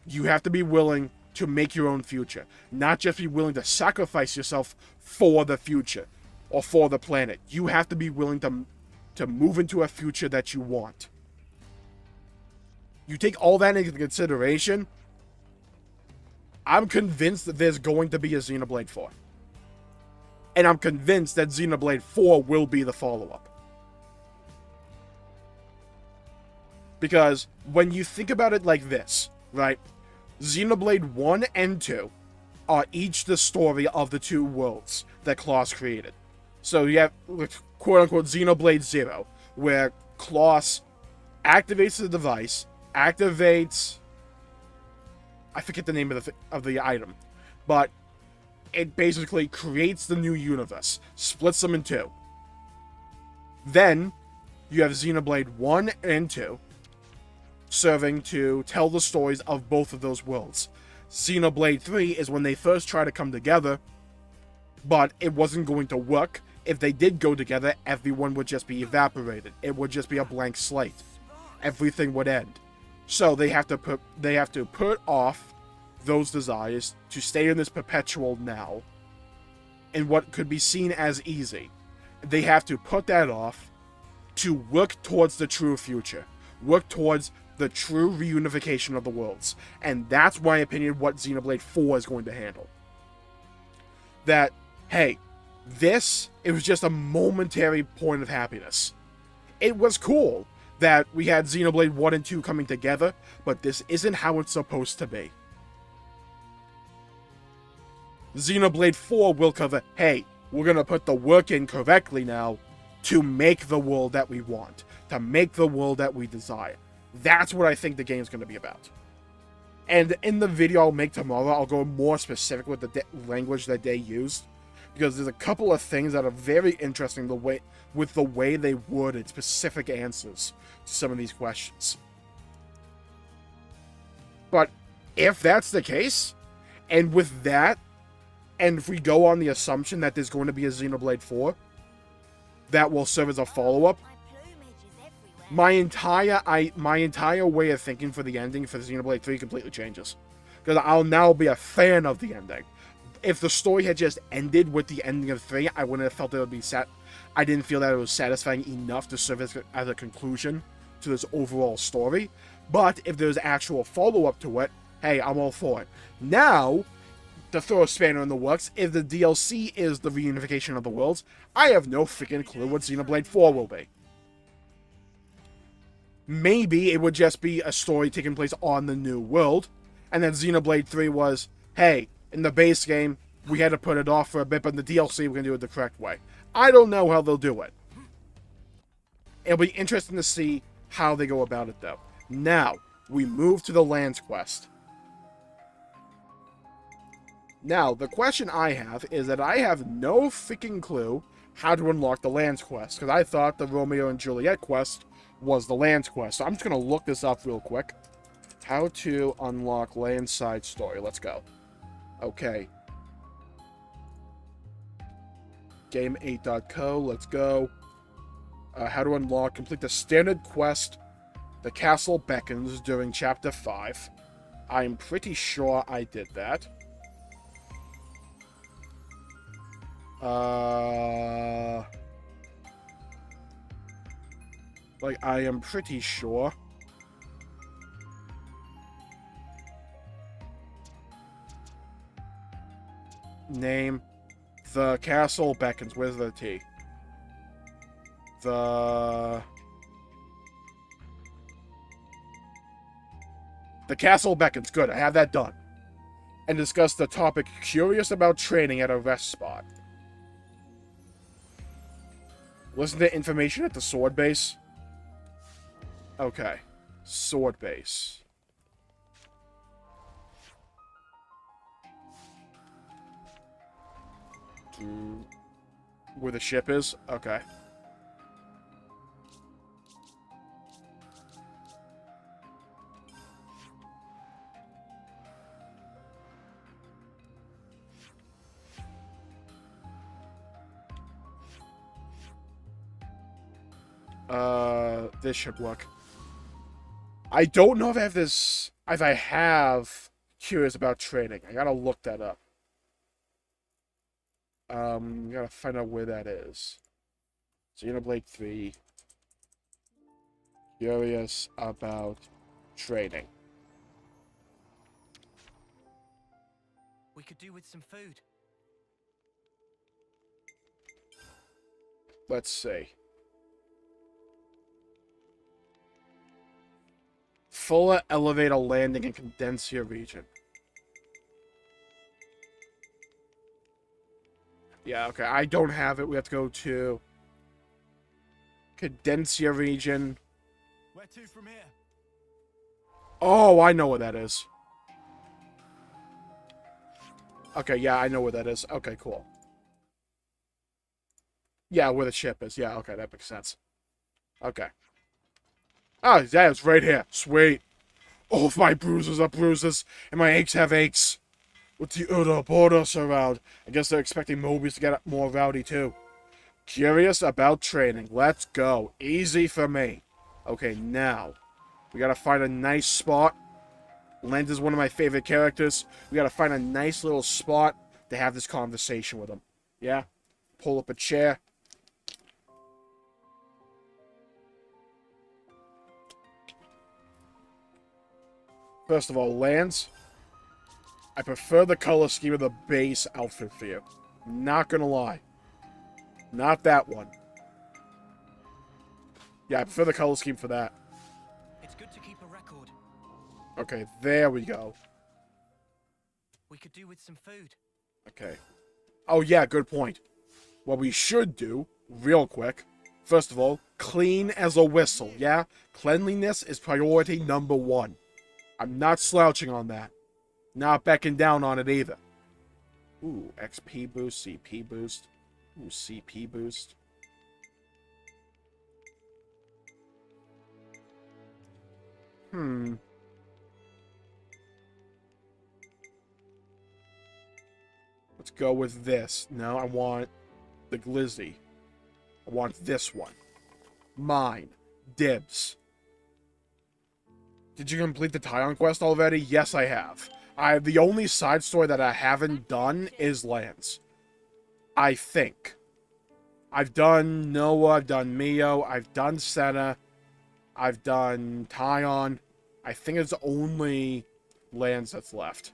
A: you have to be willing to make your own future. Not just be willing to sacrifice yourself for the future or for the planet. You have to be willing to move into a future that you want. You take all that into consideration, I'm convinced that there's going to be a Xenoblade 4. And I'm convinced that Xenoblade 4 will be the follow-up. Because when you think about it like this, right? Xenoblade 1 and 2 are each the story of the two worlds that Klaus created. So you have, quote-unquote, Xenoblade 0, where Klaus activates the device, activates... I forget the name of the item, but it basically creates the new universe, splits them in two. Then, you have Xenoblade 1 and 2, serving to tell the stories of both of those worlds. Xenoblade 3 is when they first try to come together, but it wasn't going to work. If they did go together, everyone would just be evaporated. It would just be a blank slate. Everything would end. So they have to put off those desires to stay in this perpetual now, in what could be seen as easy. They have to put that off to work towards the true future. Work towards the true reunification of the worlds. And that's my opinion what Xenoblade 4 is going to handle. That, hey, it was just a momentary point of happiness. It was cool that we had Xenoblade 1 and 2 coming together, but this isn't how it's supposed to be. Xenoblade 4 will cover, hey, we're going to put the work in correctly now to make the world that we want, to make the world that we desire. That's what I think the game's going to be about. And in the video I'll make tomorrow, I'll go more specific with the language that they used, because there's a couple of things that are very interesting with the way they worded specific answers to some of these questions. But if that's the case, and with that, and if we go on the assumption that there's going to be a Xenoblade 4 that will serve as a follow-up, my entire way of thinking for the ending for Xenoblade 3 completely changes. Because I'll now be a fan of the ending. If the story had just ended with the ending of 3, I wouldn't have felt it would be I didn't feel that it was satisfying enough to serve as a conclusion to this overall story. But if there's actual follow-up to it, hey, I'm all for it. Now, to throw a spanner in the works, if the DLC is the reunification of the worlds, I have no freaking clue what Xenoblade 4 will be. Maybe it would just be a story taking place on the new world, and then Xenoblade 3 was, hey, in the base game, we had to put it off for a bit, but in the DLC, we're going to do it the correct way. I don't know how they'll do it. It'll be interesting to see how they go about it, though. Now, we move to the LANZ quest. Now, the question I have is that I have no freaking clue how to unlock the LANZ quest, because I thought the Romeo and Juliet quest was the LANZ quest. So I'm just going to look this up real quick. How to unlock LANZ side story. Let's go. Okay. Game8.co. Let's go. How to unlock. Complete the standard quest. The castle beckons during chapter 5. I'm pretty sure I did that. Like, I am pretty sure. Name. The castle beckons. Where's the T? The castle beckons. Good, I have that done. And discuss the topic curious about training at a rest spot. Listen to information at the sword base. Okay. Sword base. Where the ship is? Okay. This should work. I don't know if I have this... If I have Curious About Trading. I gotta look that up. Gotta find out where that is. Xenoblade 3. Curious About Trading.
M: We could do with some food.
A: Let's see. Fuller elevator landing in Condensia region. Yeah, okay. I don't have it. We have to go to Condensia region.
N: Where to from here?
A: Oh, I know where that is. Okay, yeah, I know where that is. Okay, cool. Yeah, where the ship is. Yeah, okay, that makes sense. Okay. Oh, yeah, it's right here. Sweet. Oh, if my bruises are bruises, and my aches have aches. With the Ouroboros around, I guess they're expecting Mobius to get more rowdy, too. Curious About Training. Let's go. Easy for me. Okay, now. We gotta find a nice spot. LANZ is one of my favorite characters. We gotta find a nice little spot to have this conversation with him. Yeah? Pull up a chair. First of all, LANZ, I prefer the color scheme of the base outfit for you. Not gonna lie. Not that one. Yeah, I prefer the color scheme for that.
M: It's good to keep a record.
A: Okay, there we go.
M: We could do with some food.
A: Okay. Oh yeah, good point. What we should do, real quick, first of all, clean as a whistle, yeah? Cleanliness is priority number 1. I'm not slouching on that. Not backing down on it either. Ooh, XP boost, CP boost. Ooh, CP boost. Let's go with this. No, I want the Glizzy. I want this one. Mine. Dibs. Did you complete the Tyon quest already? Yes, I have. The only side story that I haven't done is LANZ. I think. I've done Noah, I've done Mio, I've done Senna, I've done Tyon. I think it's only LANZ that's left.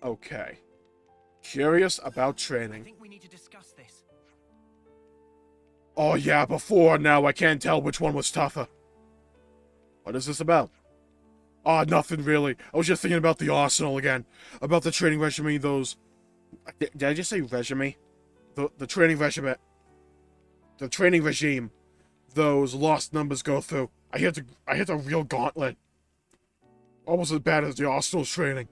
A: Okay. Curious About Training.
M: I think we need to discuss this.
A: Oh yeah, before now I can't tell which one was tougher. What is this about? Oh, nothing really. I was just thinking about the arsenal again. About the training regime, those... Did I just say regime? The training regiment. The training regime. Those lost numbers go through. I hit a real gauntlet. Almost as bad as the arsenal's training.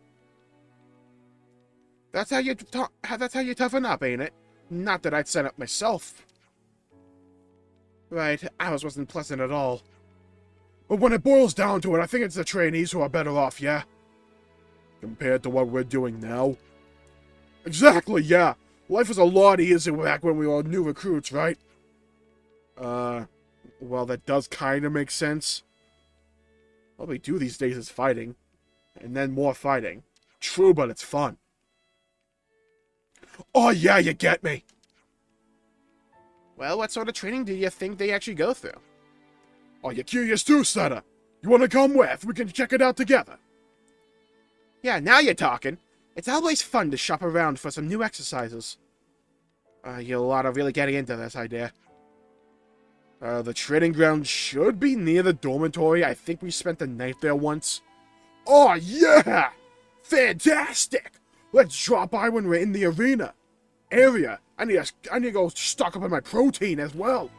A: That's how you toughen up, ain't it? Not that I'd set up myself. Right, ours wasn't pleasant at all. But when it boils down to it, I think it's the trainees who are better off, yeah? Compared to what we're doing now? Exactly, yeah. Life was a lot easier back when we were new recruits, right? Well, that does kind of make sense. All we do these days is fighting. And then more fighting. True, but it's fun. Oh yeah, you get me! Well, what sort of training do you think they actually go through? Are you curious too, Senna? You want to come with? We can check it out together. Yeah, now you're talking. It's always fun to shop around for some new exercises. You ought to really getting into this idea. The training ground should be near the dormitory. I think we spent the night there once. Oh, yeah! Fantastic! Let's drop by when we're in the arena. Area. I need to go stock up on my protein as well.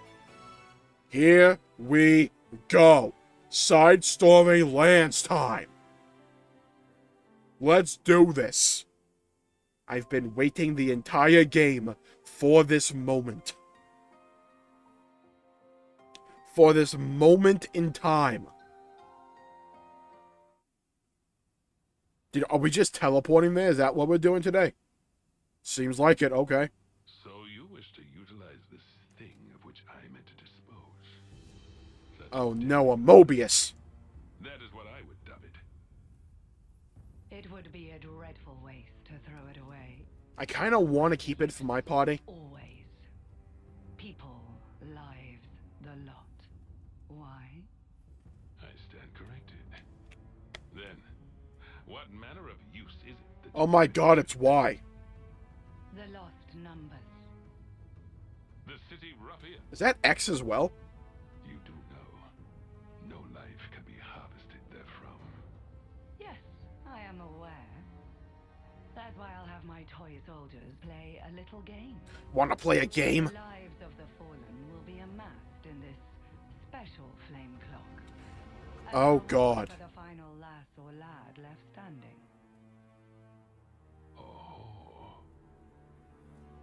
A: Here we go. Side story LANZ time. Let's do this. I've been waiting the entire game for this moment. For this moment in time. Are we just teleporting there? Is that what we're doing today? Seems like it, okay.
F: So you wish to
K: I meant to dispose.
A: Oh no, a Mobius.
K: That is what I would dub it.
Q: It would be a dreadful waste to throw it away.
A: I kind of want to keep it for my party.
Q: Always. People, lives, the lot. Why?
K: I stand corrected. Then, what manner of use is it that
A: Oh my god, it's Y.
Q: The lost numbers.
K: the city ruffian?
A: Is that X as well?
K: You do know, no life can be harvested therefrom.
Q: Yes, I am aware. That's why I'll have my toy soldiers play a little game.
A: Want to play a game?
Q: The lives of the fallen will be amassed in this special flame clock.
A: Oh god.
Q: For the final lass or lad left standing.
K: Oh.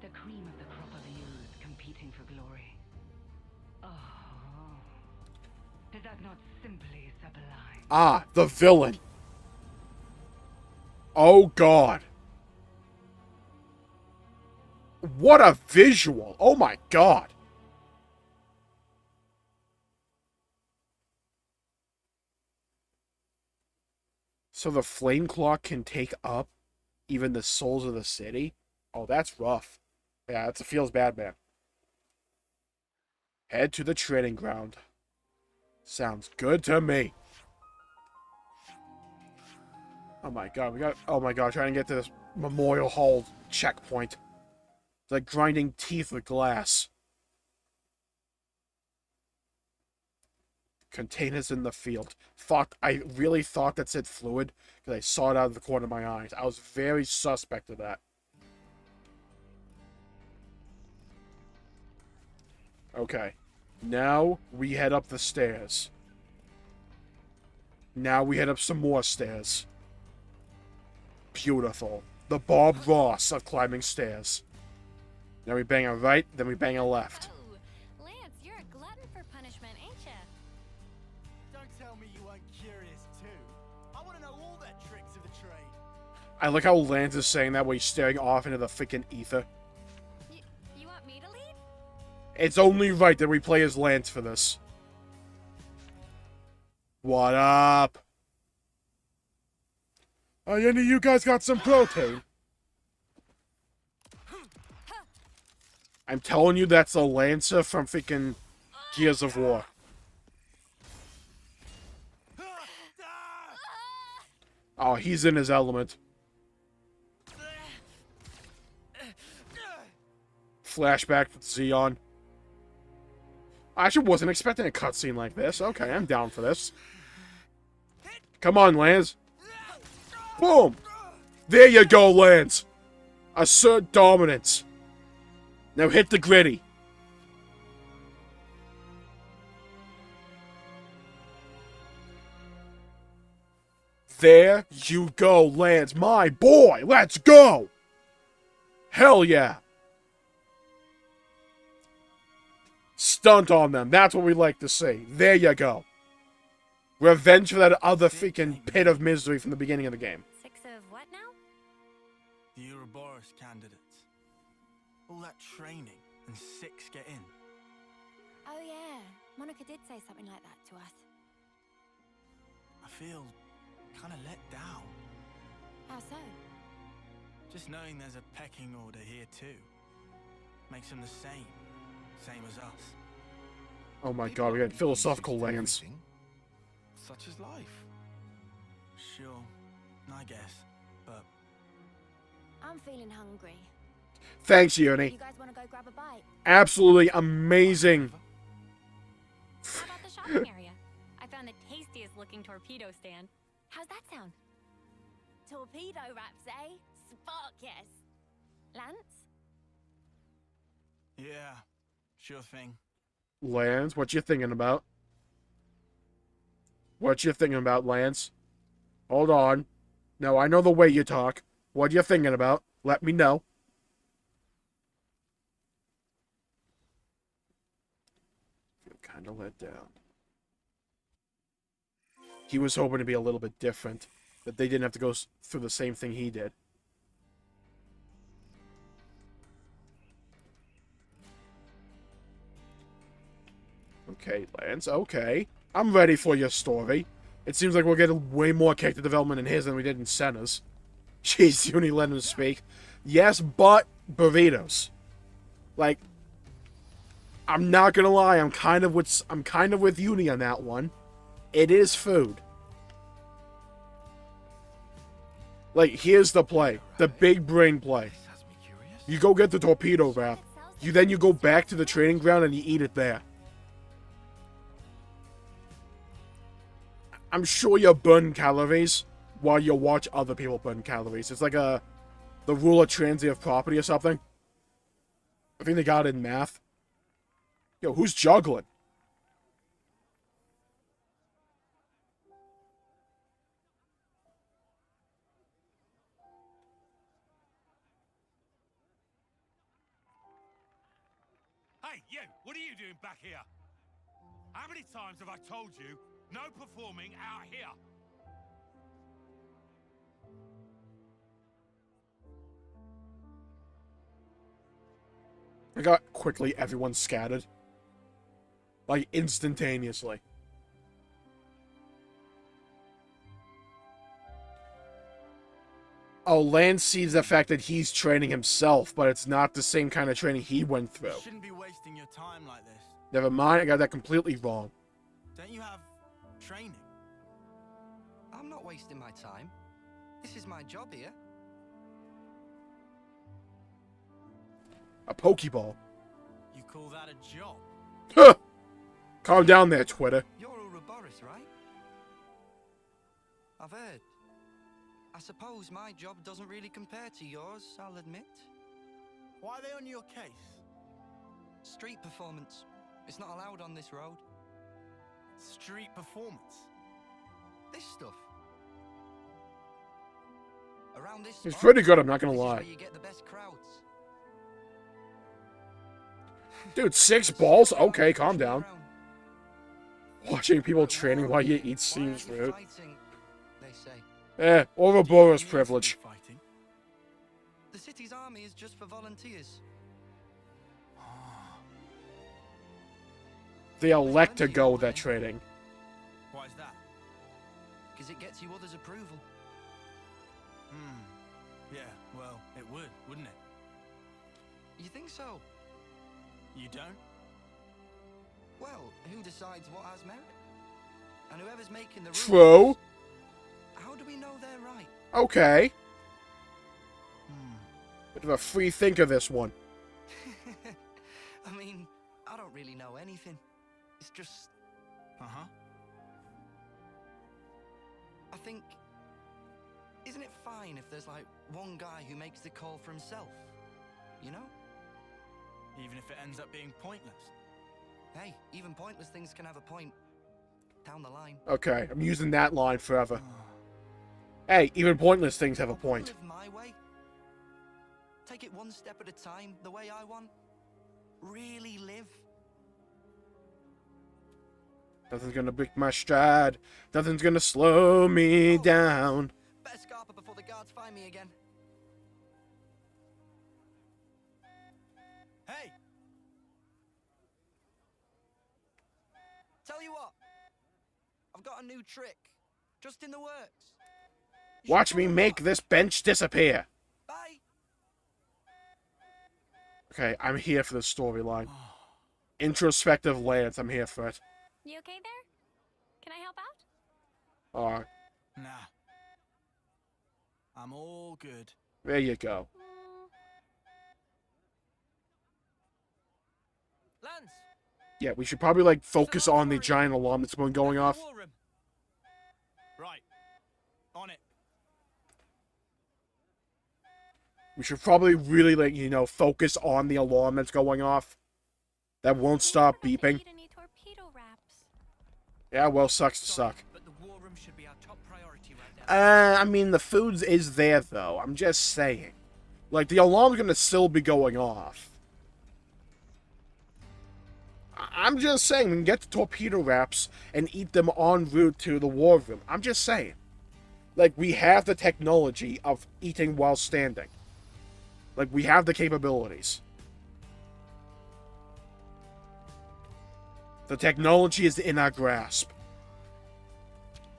Q: The cream of the crop of youth competing for glory. Oh. Is that not simply sublime?
A: Ah, the villain. Oh god. What a visual. Oh my god. So the flame clock can take up even the souls of the city? Oh, that's rough. Yeah, it feels bad, man. Head to the training ground. Sounds good to me. Oh my god, trying to get to this Memorial Hall checkpoint. It's like grinding teeth with glass. Containers in the field. I really thought that said fluid, because I saw it out of the corner of my eyes. I was very suspect of that. Okay. Now we head up the stairs. Now we head up some more stairs. Beautiful. The Bob Ross of climbing stairs. Then we bang a right, then we bang a left.
D: Oh, Lance, you're a glutton for punishment, ain't ya?
N: Don't tell me you weren't curious too. I want to know all their tricks of the trade.
A: I like how Lance is saying that while he's staring off into the freaking ether.
D: You want me to lead?
A: It's only right that we play as Lance for this. What up? Any of you guys got some protein? I'm telling you, that's a Lancer from freaking Gears of War. Oh, he's in his element. Flashback with Xeon. I actually wasn't expecting a cutscene like this. Okay, I'm down for this. Come on, Lance. Boom! There you go, Lance. Assert dominance. Now hit the gritty. There you go, Lance. My boy, let's go! Hell yeah. Stunt on them. That's what we like to see. There you go. Revenge for that other freaking pit of misery from the beginning of the game.
D: 6 of what now?
N: The Ouroboros candidates. All that training and 6 get in.
D: Oh yeah, Monica did say something like that to us.
N: I feel kind of let down.
D: How so?
N: Just knowing there's a pecking order here too. Makes them the same as us.
A: Oh my god, we got philosophical lands.
N: Such is life. Sure, I guess, but...
D: I'm feeling hungry.
A: Thanks, Uni.
D: You guys want to go grab a bite?
A: Absolutely amazing.
I: How about the shopping area? I found the tastiest looking torpedo stand.
D: How's that sound? Torpedo wraps, eh? Spark, yes. Lance?
N: Yeah, sure thing.
A: Lance, what you thinking about? What you thinking about, Lance? Hold on. No, I know the way you talk. What you thinking about? Let me know. Feel kind of let down. He was hoping to be a little bit different, that they didn't have to go through the same thing he did. Okay, Lance, okay. I'm ready for your story. It seems like we're getting way more character development in his than we did in Senna's. Jeez, Uni, let him speak. Yes, but burritos. Like, I'm not gonna lie, I'm kind of with Uni on that one. It is food. Like, here's the play. The big brain play. You go get the torpedo wrap. Then you go back to the training ground and you eat it there. I'm sure you burn calories while you watch other people burn calories. It's like the rule of transitive property or something. I think they got it in math. Yo, who's juggling?
F: Hey, you! What are you doing back here? How many times have I told you, no performing out here?
A: I got quickly everyone scattered. Like, instantaneously. Oh, Lance sees the fact that he's training himself, but it's not the same kind of training he went through.
N: You shouldn't be wasting your time like this.
A: Never mind, I got that completely wrong.
N: Don't you have training?
R: I'm not wasting my time. This is my job here.
A: A Pokeball.
N: You call that a job?
A: Huh! Calm down there, Twitter.
R: You're Ouroboros, right? I've heard. I suppose my job doesn't really compare to yours, I'll admit.
N: Why are they on your case?
R: Street performance. It's not allowed on this road.
N: Street performance?
R: This stuff. Around this
A: He's
R: spot,
A: pretty good, I'm not gonna
R: this is
A: lie.
R: where you get the best crowds.
A: Dude, 6 balls? Okay, calm down. Watching people training while you eat seems rude.
R: They say.
A: Ouroboros privilege.
R: The city's army is just for volunteers.
A: They elect to go with that training.
N: Why is that?
R: Because it gets you others' approval.
N: Yeah, well, it would, wouldn't it?
R: You think so?
N: You don't?
R: Well, who decides what has merit? And whoever's making the rules...
A: True.
R: How do we know they're right?
A: Okay. Bit of a free thinker, this one.
R: I mean, I don't really know anything. It's just...
N: Uh-huh.
R: I think... Isn't it fine if there's, like, one guy who makes the call for himself? You know?
N: Even if it ends up being pointless.
R: Hey, even pointless things can have a point. Down the line.
A: Okay, I'm using that line forever. Hey, even pointless things have a point.
R: Live my way. Take it one step at a time, the way I want. Really live.
A: Nothing's gonna break my stride. Nothing's gonna slow me down.
R: Better scarper before the guards find me again.
N: Hey!
R: Tell you what. I've got a new trick. Just in the works.
A: Watch me make this bench disappear.
R: Bye.
A: Okay, I'm here for the storyline. Introspective Lance, I'm here for it.
D: You okay there? Can I help out?
A: Alright,
N: Nah. I'm all good.
A: there you go.
M: Lance!
A: Yeah, we should probably, like, focus on the giant alarm that's been going off.
N: Right. On it.
A: We should probably really, like, you know, focus on the alarm that's going off. That won't stop beeping. Yeah, well, sucks to suck.
M: But the war room should be our top priority right now.
A: I mean, the food is there, though. I'm just saying. Like, the alarm's gonna still be going off. I'm just saying, we can get the torpedo wraps and eat them en route to the war room. I'm just saying. Like, we have the technology of eating while standing. Like, we have the capabilities. The technology is in our grasp.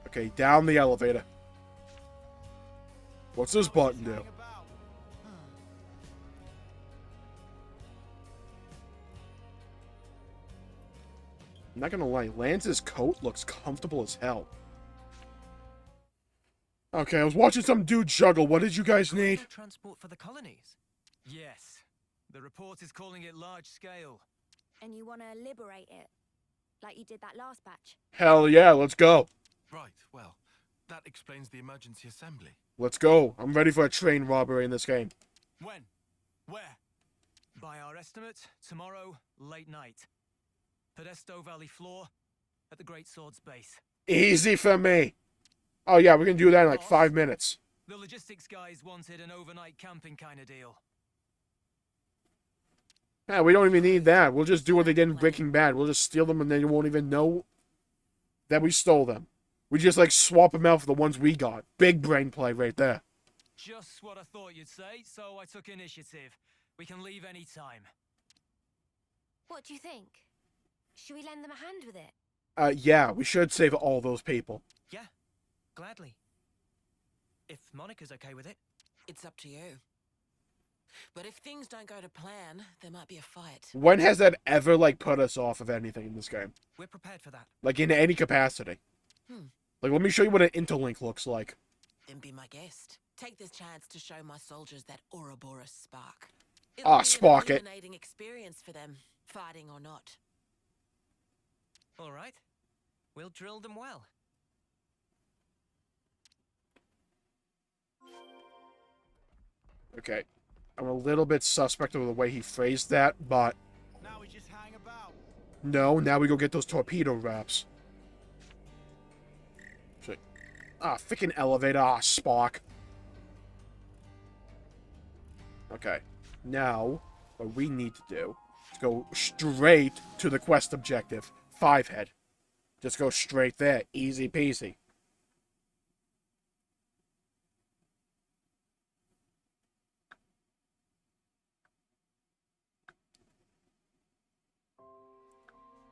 A: Okay, down the elevator. What's this button do? I'm not gonna lie, Lance's coat looks comfortable as hell. Okay, I was watching some dude juggle. What did you guys need?
M: Transport for the colonies?
N: Yes. The report is calling it large scale.
D: And you want to liberate it? Like you did that last batch?
A: Hell yeah, let's go.
K: Right, well, that explains the emergency assembly.
A: Let's go. I'm ready for a train robbery in this game.
N: When? Where?
M: By our estimates, tomorrow, late night. Podesto Valley floor, at the Great Sword's base.
A: Easy for me. Oh yeah, we can do that in like 5 minutes.
M: The logistics guys wanted an overnight camping kind of deal.
A: Yeah, we don't even need that. We'll just do what they did in Breaking Bad. We'll just steal them and then you won't even know that we stole them. We just like swap them out for the ones we got. Big brain play right there.
M: Just what I thought you'd say, so I took initiative. We can leave any time.
D: What do you think? Should we lend them a hand with it?
A: Yeah, we should save all those people.
M: Yeah, gladly. If Monica's okay with it.
B: It's up to you. But if things don't go to plan, there might be a fight.
A: When has that ever like put us off of anything in this game?
M: We're prepared for that.
A: Like in any capacity. Like let me show you what an interlink looks like.
B: Then be my guest. Take this chance to show my soldiers that Ouroboros spark.
A: Spark it.
B: An illuminating experience for them, fighting or not.
M: All right. We'll drill them well.
A: Okay. I'm a little bit suspect of the way he phrased that, but...
N: Now we just hang about.
A: No, now we go get those torpedo wraps. Freaking elevator. Spark. Okay. Now, what we need to do is go straight to the quest objective. 5-head. Just go straight there. Easy peasy.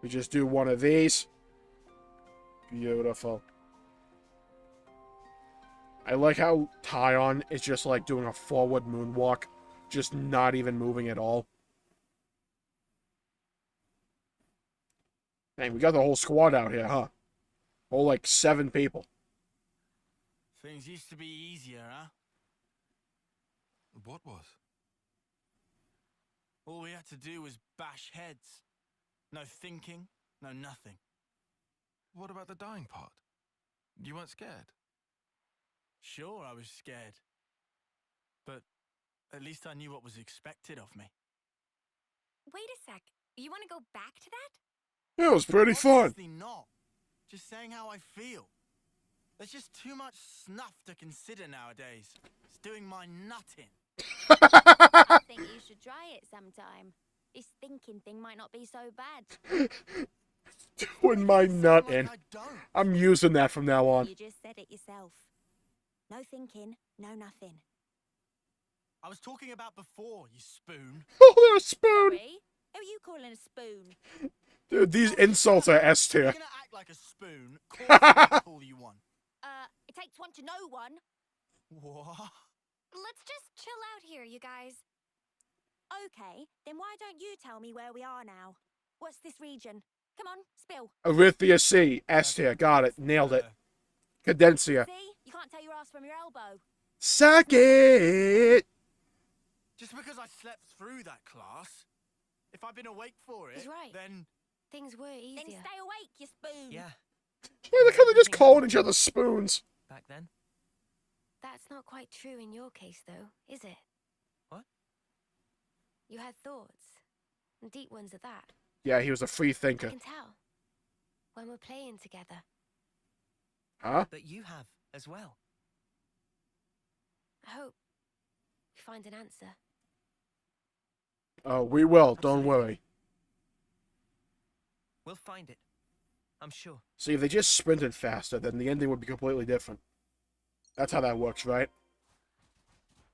A: We just do one of these. Beautiful. I like how Tyon is just like doing a forward moonwalk. Just not even moving at all. Dang, we got the whole squad out here, huh? Whole like 7 people.
N: Things used to be easier, huh?
K: What was?
N: All we had to do was bash heads. No thinking, no nothing.
K: What about the dying part? You weren't scared?
N: Sure, I was scared. But at least I knew what was expected of me.
D: Wait a sec. You want to go back to that?
A: It was pretty fun.
N: Obviously not. Just saying how I feel. There's just too much snuff to consider nowadays. It's doing my nutting.
D: I think you should try it sometime. This thinking thing might not be so bad.
A: Doing my nut in. I'm using that from now on.
D: You just said it yourself. No thinking, no nothing.
N: I was talking about before, you spoon.
A: Oh, they're a spoon.
D: Sorry? Who are you calling a spoon?
A: Dude, these insults are S tier.
N: You're gonna act like a spoon. Call you one.
D: It takes one to know one.
N: What?
D: Let's just chill out here, you guys. Okay, then why don't you tell me where we are now? What's this region? Come on, spill.
A: Arithia C. S tier. Got it. Nailed it. Cadencia.
D: See? You can't tell your ass from your elbow.
A: Suck it!
N: Just because I slept through that class, if I'd been awake for it,
D: He's right.
N: then...
D: Things were easier. Then stay awake, you spoon.
M: Yeah.
A: Yeah, look how they're just calling each other spoons.
M: Back then?
D: That's not quite true in your case, though, is it?
M: What?
D: You had thoughts. And deep ones at that.
A: Yeah, he was a free
D: I
A: thinker.
D: can tell. When we're playing together.
A: Huh?
M: But you have, as well.
D: I hope we find an answer.
A: Oh, we will. Don't worry.
M: We'll find it. I'm sure.
A: See, if they just sprinted faster, then the ending would be completely different. That's how that works, right?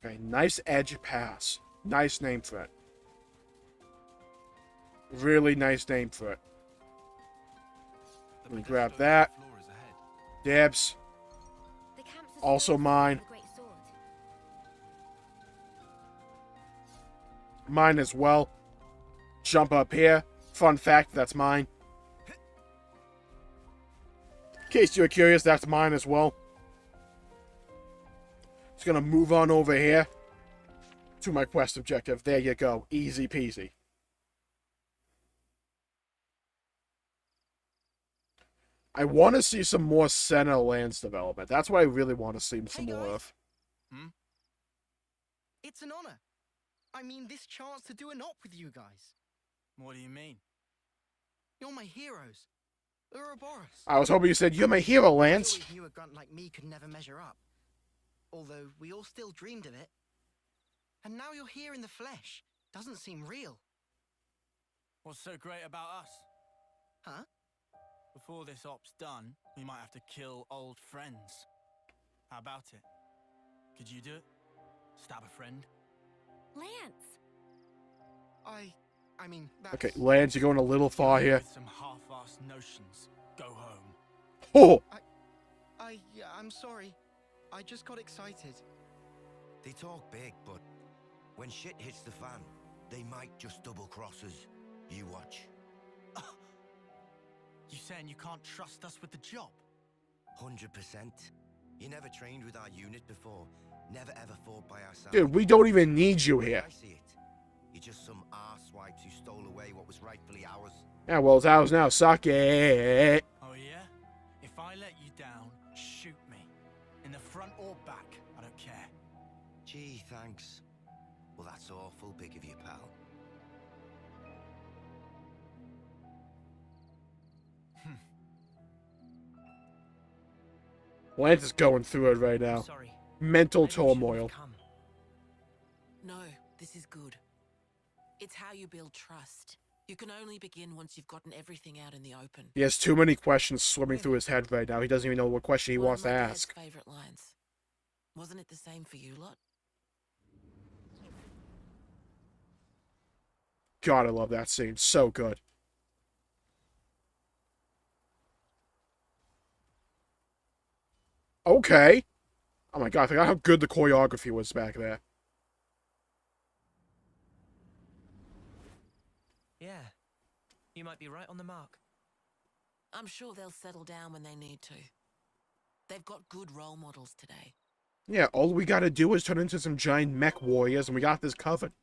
A: Okay, nice edge pass. Nice name for it. Really nice name for it. Let me grab that. Dibs. Also mine. Mine as well. Jump up here. Fun fact, that's mine. In case you're curious, that's mine as well. Just gonna move on over here to my quest objective. There you go. Easy peasy. I want to see some more center lands development. That's what I really want to see some more of.
R: It's an honor. I mean, this chance to do an op with you guys.
N: What do you mean?
R: You're my heroes. Ouroboros.
A: I was hoping you said, you're my hero, Lance.
R: I always knew a grunt like me could never measure up. Although, we all still dreamed of it. And now you're here in the flesh. Doesn't seem real.
N: What's so great about us?
R: Huh?
N: Before this op's done, we might have to kill old friends. How about it? Could you do it? Stab a friend?
D: Lance!
R: I mean, that's...
A: Okay, Lance, you're going a little far here.
N: With some half-assed notions. Go home.
A: Oh!
R: I'm sorry. I just got excited.
S: They talk big, but when shit hits the fan, they might just double-cross us. You watch.
N: You saying you can't trust us with the job?
S: 100%. You never trained with our unit before. Never ever fought by our side.
A: Dude, we don't even need you here.
S: I see it. You're just some arsewipes who stole away what was rightfully ours.
A: Yeah, well, it's ours now. Suck it.
N: Oh yeah? If I let you down, shoot me. In the front or back, I don't care.
S: Gee, thanks. Well, that's awful big of you, pal.
A: Lance is going through it right now. Mental turmoil.
B: No, this is good. It's how you build trust. You can only begin once you've gotten everything out in the open.
A: He has too many questions swimming through his head right now. He doesn't even know what question he wants to ask.
B: Favorite lines. Wasn't it the same for you lot?
A: God, I love that scene. So good. Okay. Oh my god, I forgot how good the choreography was back there.
M: Yeah. You might be right on the mark.
B: I'm sure they'll settle down when they need to. They've got good role models today.
A: Yeah, all we gotta do is turn into some giant mech warriors and we got this covered.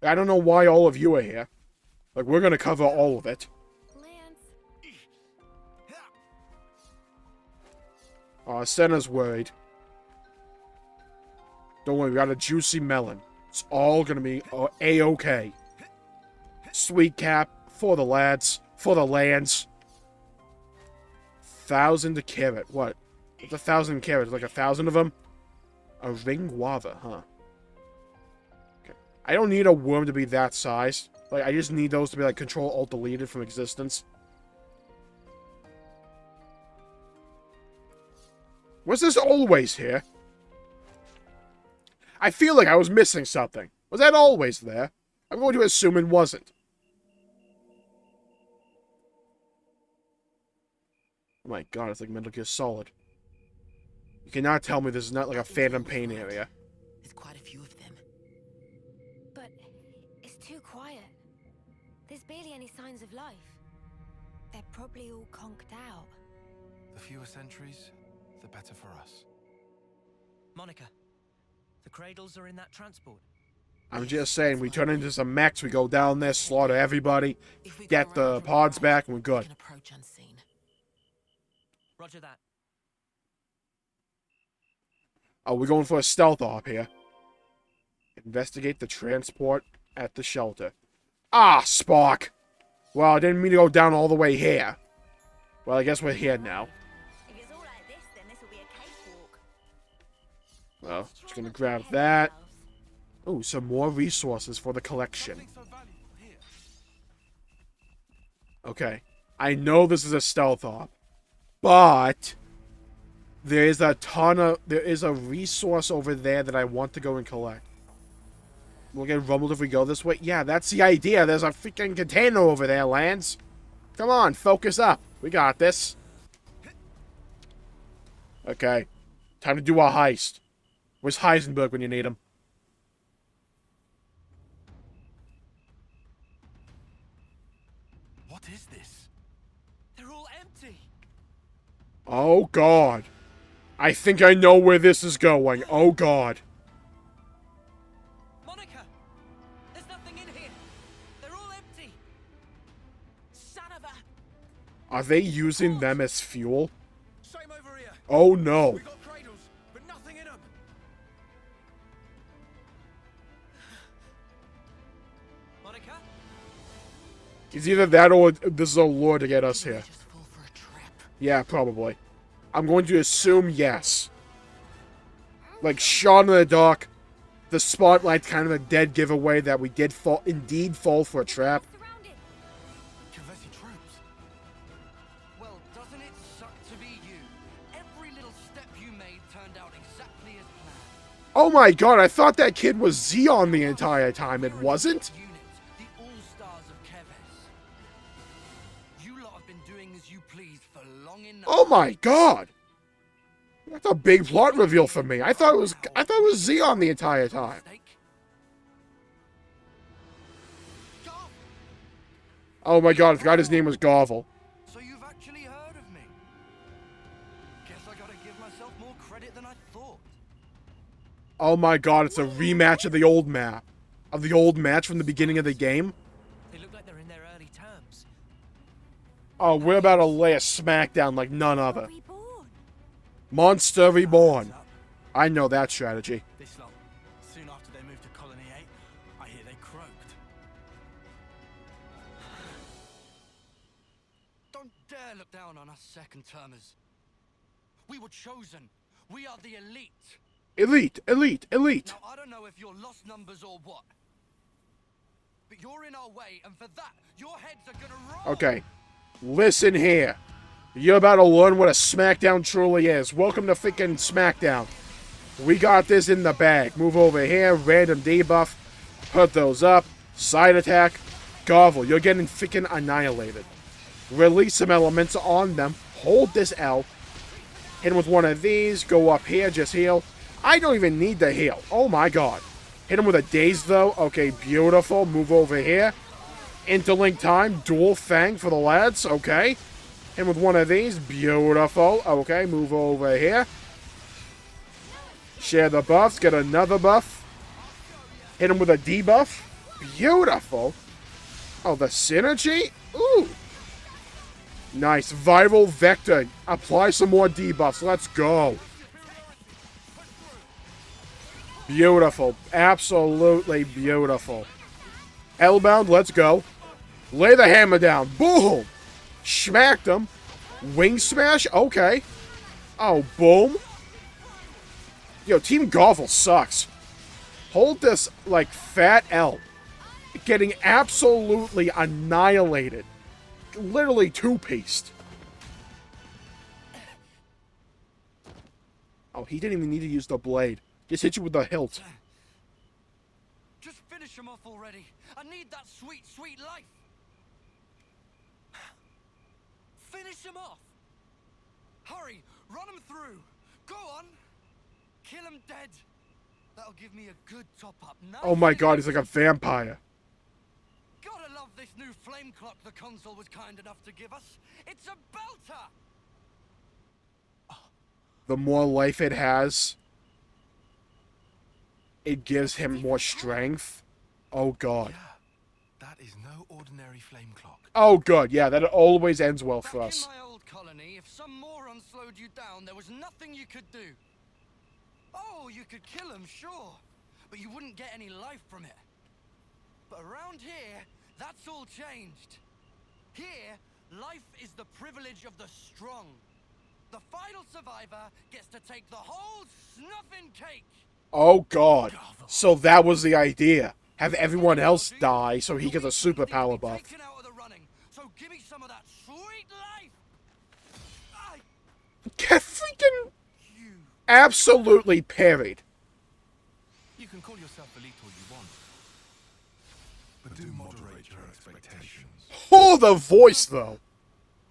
A: I don't know why all of you are here. Like, we're gonna cover all of it. Senna's worried. Don't worry, we got a juicy melon. It's all gonna be A-okay. Sweet cap for the lads, for the lands. 1,000 a carrot. What? What's 1,000 carrots? Like 1,000 of them? A ring guava, huh? Okay. I don't need a worm to be that size. Like, I just need those to be like Control-Alt-Deleted from existence. Was this always here? I feel like I was missing something. Was that always there? I'm going to assume it wasn't. Oh my god, it's like Metal Gear Solid. You cannot tell me this is not like a Phantom Pain area.
B: There's quite a few of them.
D: But it's too quiet. There's barely any signs of life. They're probably all conked out.
E: The fewer sentries, the better for us.
M: Monica, the cradles are in that transport.
A: I'm just saying, we turn into some mechs, we go down there, slaughter everybody, get the pods back, and we're good.
B: Approach unseen.
M: Roger that.
A: Oh, we're going for a stealth op here. Investigate the transport at the shelter. Ah, Spark! Well, I didn't mean to go down all the way here. Well, I guess we're here now.
D: If it's all like this, then this will be a cakewalk.
A: Well, just gonna grab that. Ooh, some more resources for the collection. Okay. I know this is a stealth op. But there is a resource over there that I want to go and collect. We'll get rumbled if we go this way. Yeah, that's the idea. There's a freaking container over there, Lance. Come on, focus up. We got this. Okay. Time to do our heist. Where's Heisenberg when you need him?
N: What is this? They're all empty.
A: Oh, God. I think I know where this is going. Oh, God.
N: Monica! There's nothing in here. They're all empty. Son of a...
A: Are they using them as fuel?
N: Same over here.
A: Oh, no.
N: We got cradles, but nothing in them. Monica?
A: It's either that or this is a lure to get us here. Yeah, probably. I'm going to assume yes. Like shot in the dark, the spotlight's kind of a dead giveaway that we did indeed fall for a trap.
N: Kavesi troops. Well, doesn't it suck to be you? Every little step you made turned out exactly as planned.
A: Oh my god, I thought that kid was Xeon the entire time. It wasn't?
N: The all-stars of Keves. You lot have been doing as you please for long enough.
A: Oh my god! That's a big plot reveal for me. I thought it was Xeon the entire time. Oh my god, I forgot his name was Garvel.
N: So you've actually heard of me. Guess I gotta give myself more credit than I thought.
A: Oh my god, it's a rematch of the old map. Of the old match from the beginning of the game.
M: They look like they're in their early terms.
A: Oh, we're about to lay a smackdown like none other. Monster Reborn. I know that strategy.
N: This lot, soon after they moved to Colony 8, I hear they croaked. Don't dare look down on us second-termers. We were chosen. We are the elite.
A: Elite, elite, elite.
N: Now, I don't know if you're lost numbers or what, but you're in our way, and for that, your heads are gonna roll.
A: Okay, listen here. You're about to learn what a SmackDown truly is. Welcome to freaking SmackDown. We got this in the bag. Move over here, random debuff. Put those up. Side attack. Garvel, you're getting freaking annihilated. Release some elements on them. Hold this L. Hit him with one of these. Go up here, just heal. I don't even need the heal. Oh my god. Hit him with a daze though. Okay, beautiful. Move over here. Interlink time. Dual Fang for the lads. Okay. Hit him with one of these. Beautiful. Okay, move over here. Share the buffs. Get another buff. Hit him with a debuff. Beautiful. Oh, the synergy? Ooh. Nice. Viral Vector. Apply some more debuffs. Let's go. Beautiful. Absolutely beautiful. Hellbound, let's go. Lay the hammer down. Boom. Smacked him. Wing smash? Okay. Oh, boom. Yo, Team Garvel sucks. Hold this, like, fat L. Getting absolutely annihilated. Literally two-pieced. Oh, he didn't even need to use the blade. Just hit you with the hilt.
N: Just finish him off already. I need that sweet, sweet life. Finish him off. Hurry, run him through. Go on. Kill him dead. That'll give me a good top-up.
A: Oh my god, he's like a vampire.
N: Gotta love this new flame clock the console was kind enough to give us. It's a belter.
A: The more life it has, it gives him more strength. Oh god.
E: That is no ordinary flame clock.
A: Oh good, yeah, that always ends well for us.
N: In my old colony, if some moron slowed you down, there was nothing you could do. Oh, you could kill him, sure, but you wouldn't get any life from it. But around here, that's all changed. Here, life is the privilege of the strong. The final survivor gets to take the whole snuffing cake.
A: Oh god. So that was the idea. Have everyone else die so he gets a superpower buff.
N: So give me some of that sweet life.
A: Get freaking absolutely parried.
E: You can call yourself elite all you want, but do moderate your expectations.
A: Oh, the voice though.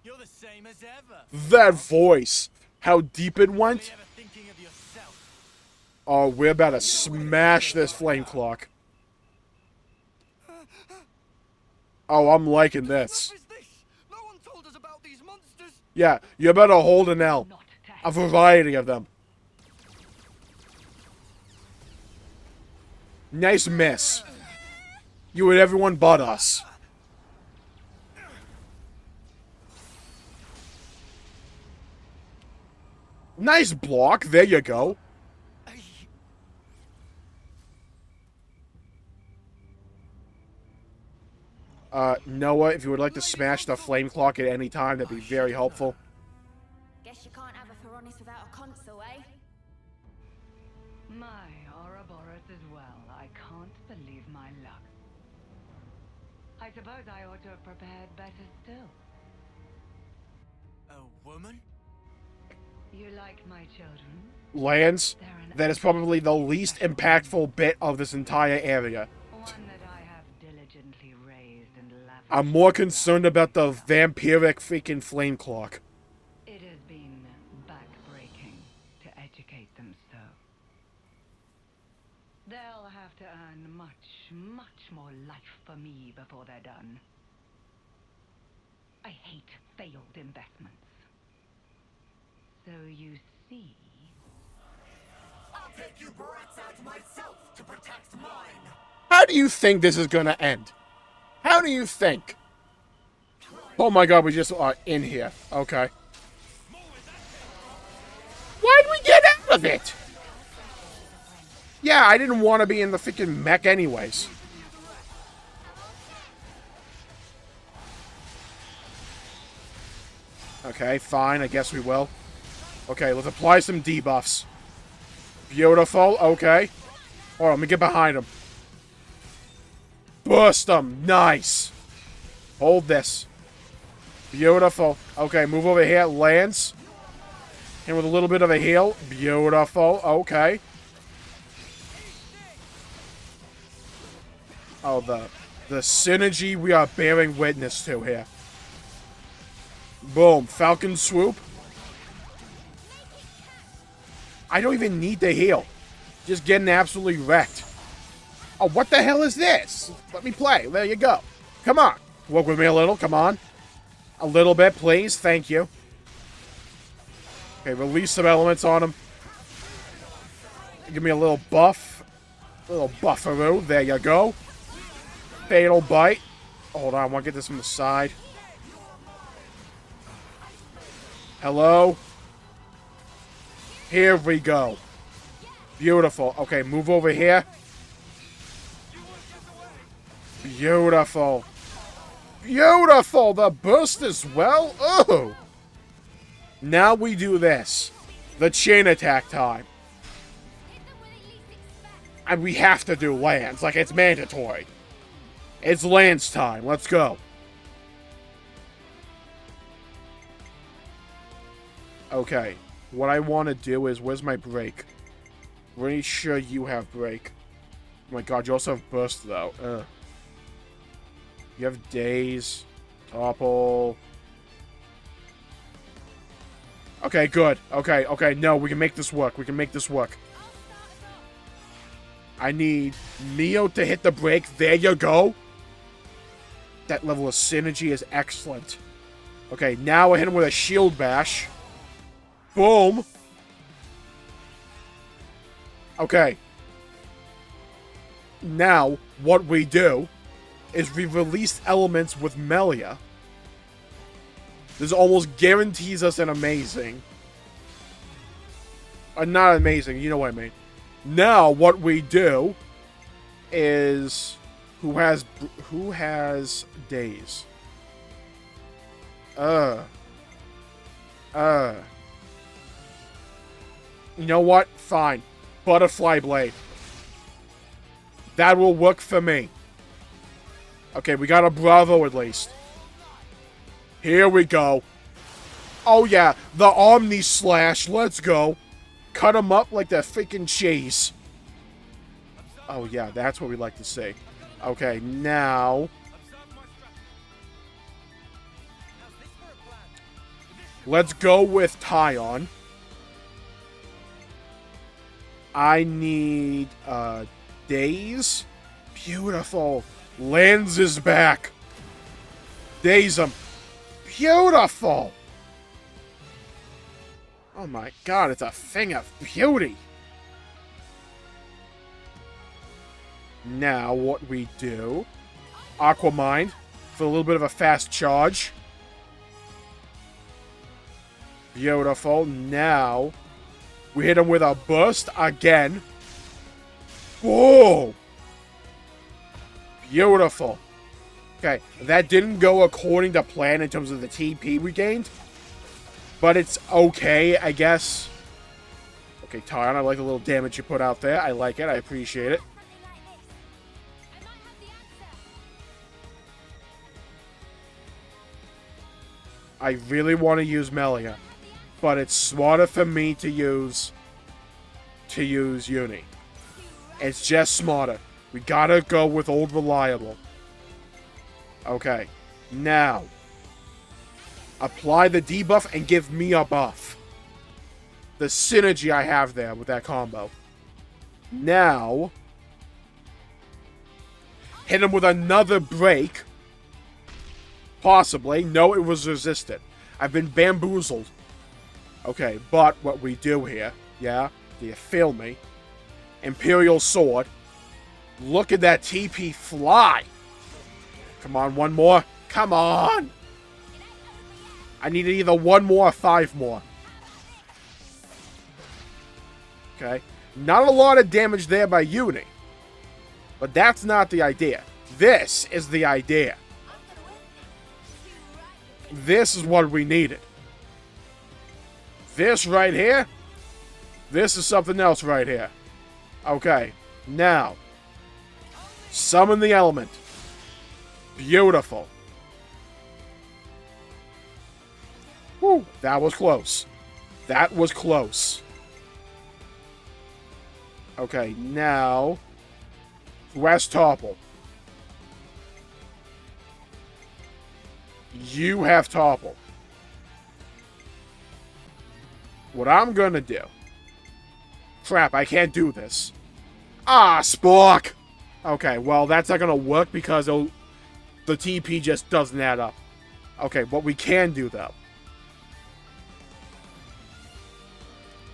N: You're the same as ever.
A: That voice. How deep it went.
N: Ever thinking of yourself?
A: Oh, we're about to smash this flame clock. Oh, I'm liking this.
N: No one told us about these monsters.
A: Yeah, you better hold an L. A variety of them. Nice miss. You and everyone but us. Nice block. There you go. Noah, if you would like to smash the flame clock at any time, that'd be very helpful.
D: Guess you can't have a Feronis without a console, eh?
Q: My Ouroboros as well. I can't believe my luck. I suppose I ought to have prepared better still.
N: A woman?
Q: You like my children?
A: LANZ, that is probably the least impactful bit of this entire area.
Q: One that I have diligently raised and lavished.
A: I'm more concerned about the vampiric freaking flame clock.
Q: It has been backbreaking to educate them so. They'll have to earn much more life for me before they're done. I hate failed investments. So you see...
T: I'll take you brats out myself to protect mine.
A: How do you think this is gonna end? How do you think? Oh my god, we just are in here. Okay. Why'd we get out of it? Yeah, I didn't want to be in the freaking mech anyways. Okay, fine, I guess we will. Okay, let's apply some debuffs. Beautiful, okay. Hold on, let me get behind him. Burst him, nice. Hold this. Beautiful. Okay, move over here, LANZ. And with a little bit of a heal. Beautiful, okay. Oh, the synergy we are bearing witness to here. Boom, Falcon Swoop. I don't even need to heal. Just getting absolutely wrecked. Oh, what the hell is this? Let me play. There you go. Come on. Work with me a little. Come on. A little bit, please. Thank you. Okay, release some elements on him. Give me a little buff. A little bufferoo. There you go. Fatal bite. Hold on. I want to get this from the side. Hello? Here we go. Beautiful. Okay, move over here. Beautiful. Beautiful! The burst as well? Oh! Now we do this. The chain attack time. And we have to do LANZ. Like, it's mandatory. It's LANZ time. Let's go. Okay. What I want to do is... Where's my break? Pretty sure you have break. Oh my god, you also have burst, though. Ugh. You have days. Topple. Okay, good. Okay, okay. No, we can make this work. We can make this work. I need Neo to hit the break. There you go. That level of synergy is excellent. Okay, now I hit him with a shield bash. Boom. Okay. Now, what we do is we release elements with MELIA. This almost guarantees us an amazing. Not amazing, you know what I mean. Now, what we do is... Who has days? You know what? Fine. Butterfly Blade. That will work for me. Okay, we got a Bravo at least. Here we go. Oh yeah, the Omni Slash. Let's go. Cut him up like the freaking cheese. Oh yeah, that's what we like to see. Okay, now... Let's go with Tyon. I need, Daze. Beautiful. LANZ is back. Daze him. Beautiful. Oh my god, it's a thing of beauty. Now, what we do... Aquamind for a little bit of a fast charge. Beautiful. Now, we hit him with a burst again. Whoa! Beautiful. Okay, that didn't go according to plan in terms of the TP we gained. But it's okay, I guess. Okay, Tyon, I like the little damage you put out there. I like it. I appreciate it. I really want to use Melia, but it's smarter for me to use Uni. It's just smarter. We gotta go with old reliable. Okay, now apply the debuff and give me a buff. The synergy I have there with that combo. Now hit him with another break. Possibly. No, it was resisted. I've been bamboozled. Okay, but what we do here, yeah? Do you feel me? Imperial Sword. Look at that TP fly. Come on, one more. Come on. I need either one more or 5 more. Okay. Not a lot of damage there by Uni. But that's not the idea. This is the idea. This is what we needed. This right here. This is something else right here. Okay. Now. Summon the element. Beautiful. Whew. That was close. That was close. Okay. Now. West Topple. You have Topple. What I'm gonna do... Crap, I can't do this. Ah, Spork! Okay, well, that's not gonna work because the TP just doesn't add up. Okay, what we can do, though...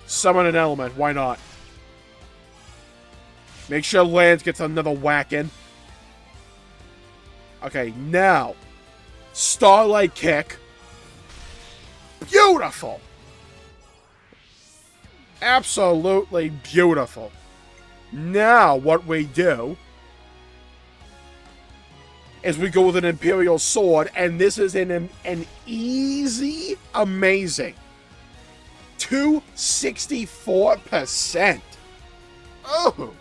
A: Summon an element, why not? Make sure LANZ gets another whack in. Okay, now... Starlight Kick. Beautiful. Absolutely beautiful. Now, what we do is we go with an Imperial Sword, and this is an easy, amazing 264%. Oh.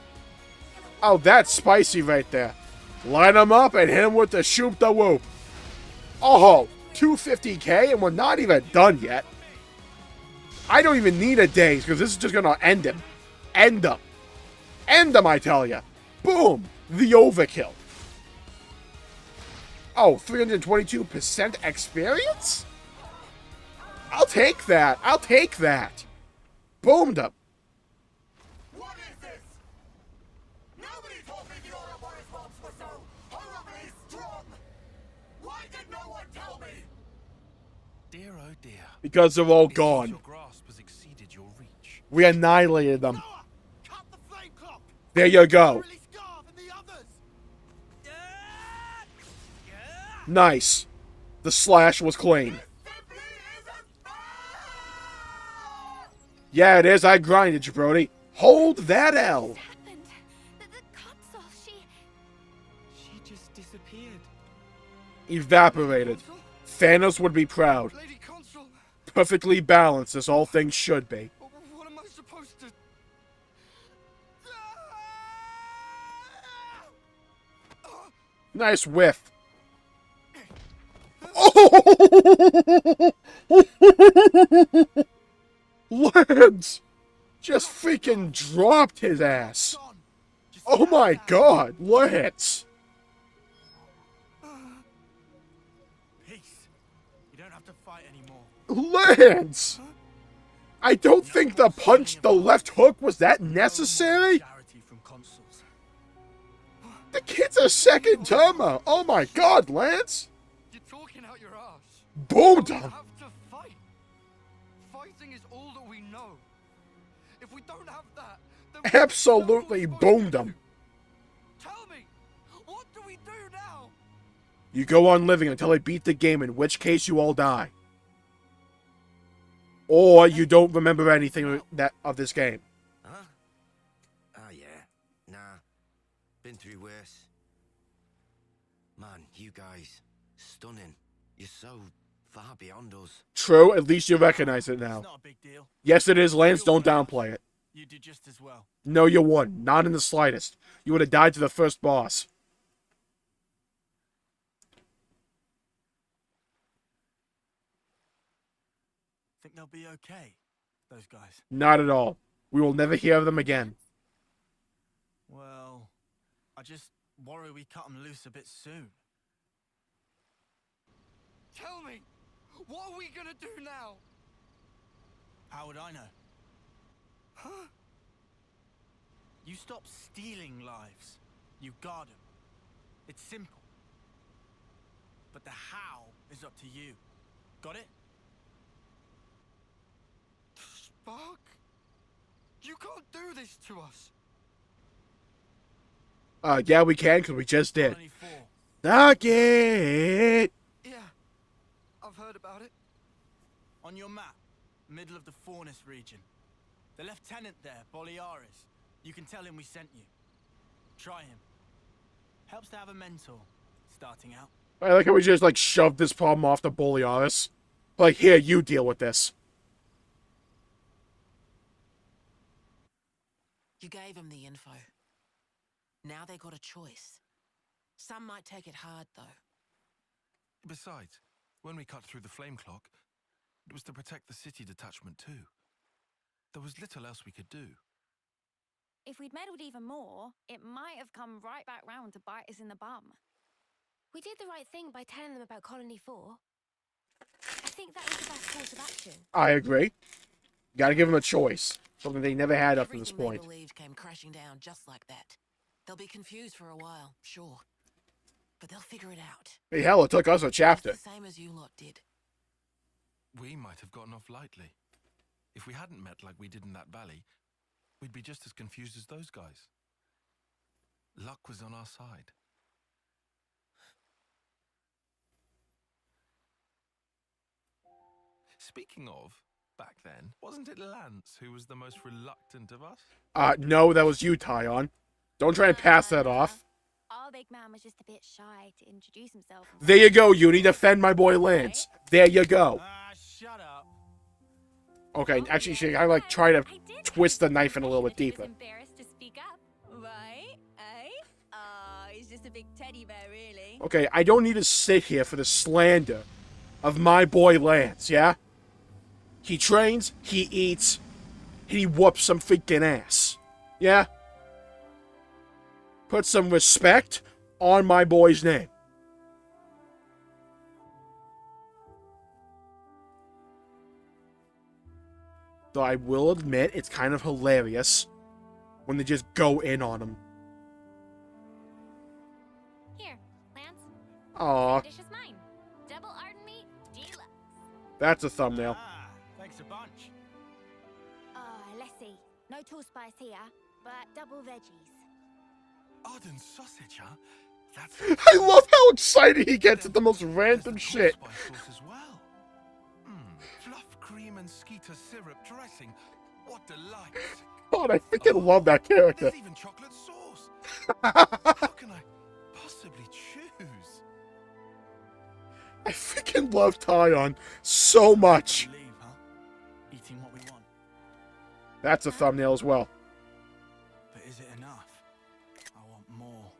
A: Oh, that's spicy right there. Line them up and hit him with the shoop da whoop. Oh, 250k and we're not even done yet. I don't even need a daze because this is just going to end him. End him. End him, I tell ya. Boom. The overkill. Oh, 322% experience? I'll take that. I'll take that. Boomed him.
T: What is this? Nobody told me the Ouroboros mobs were so horribly strong. Why did no one tell me?
M: Dear oh dear.
A: Because they're all gone.
M: Your grasp has exceeded your reach.
A: We annihilated them. There you go. Nice. The slash was clean. Yeah, it is. I grinded you, Brody. Hold that L.
M: She just disappeared.
A: Evaporated. Thanos would be proud. Perfectly balanced as all things should be.
N: What am I supposed to...
A: Nice whiff. Oh! LANZ just freaking dropped his ass. Oh my god, LANZ.
G: Peace. You don't have to fight anymore.
A: LANZ! I don't think the left hook was that necessary. The kid's a second termer. Oh my god, LANZ!
N: You're talking out your ass.
A: Boomed
N: We
A: him.
N: have to fight. Fighting is all that we know. If we don't have that, then
A: Absolutely boomed him.
N: tell me, what do we do now?
A: You go on living until I beat the game, in which case you all die. Or you don't remember anything of this game.
S: Huh? Oh, yeah. Nah. Been through worse. Man, you guys, stunning. You're so far beyond us.
A: True, at least you recognize it now.
L: It's not a big deal.
A: Yes, it is, LANZ. Don't downplay it.
L: You did just as well.
A: No, you wouldn't. Not in the slightest. You would have died to the first boss.
L: Think they'll be okay, those guys?
A: Not at all. We will never hear of them again.
L: Well, I just worry we cut them loose a bit soon.
N: Tell me, what are we gonna do now?
L: How would I know?
N: Huh?
L: You stop stealing lives. You guard them. It's simple. But the how is up to you. Got it?
N: Spark? You can't do this to us.
A: Yeah, we can, because we just did. Suck it!
N: Yeah, I've heard about it.
L: On your map, middle of the Faunus region. The lieutenant there, Boliaris. You can tell him we sent you. Try him. Helps to have a mentor, starting out.
A: I like how we just, like, shoved this problem off to Boliaris. Like, here, you deal with this.
B: You gave them the info. Now they got a choice. Some might take it hard, though.
F: Besides, when we cut through the flame clock, it was to protect the city detachment too. There was little else we could do.
D: If we'd meddled even more, it might have come right back round to bite us in the bum. We did the right thing by telling them about Colony 4. I think that was the best course of action.
A: I agree. Gotta give them a choice. Something they never had up to this point.
B: Everything they believed came crashing down just like that. They'll be confused for a while, sure. But they'll figure it out.
A: Hey, hell, it took us a chapter.
B: The same as you lot did.
F: We might have gotten off lightly. If we hadn't met like we did in that valley, we'd be just as confused as those guys. Luck was on our side. Speaking of, back then, wasn't it Lance who was the most reluctant of us?
A: No, that was you, Tyon. Don't try and pass that off.
D: Our big man was just a bit shy to introduce himself.
A: There you go, Uni. Defend my boy LANZ. There you go.
L: Shut up.
A: Okay, actually, she kind of like try to twist the knife in a little bit deeper.
D: Embarrassed to speak up, right? Eh? He's just a big teddy bear, really.
A: Okay, I don't need to sit here for the slander of my boy LANZ, yeah? He trains, he eats, he whoops some freaking ass. Yeah? Put some respect on my boy's name. Though I will admit, it's kind of hilarious when they just go in on him.
D: Here, Lance.
A: Aw,
D: Dish is mine. Double ardent meat, deluxe.
A: that's a thumbnail.
L: Thanks a bunch.
D: Let's see. No tall spice here, but double veggies.
F: Ardent sausage, huh? That's
A: I love how excited he gets at the most random shit.
F: as well. Fluff cream and skeeter syrup dressing. What delight.
A: God, I freaking love that character.
F: There's even chocolate sauce. How can I possibly choose?
A: I freaking love Tyon so much.
L: Leave, huh? Eating what we want.
A: That's a thumbnail as well.
L: But is it enough? I want more.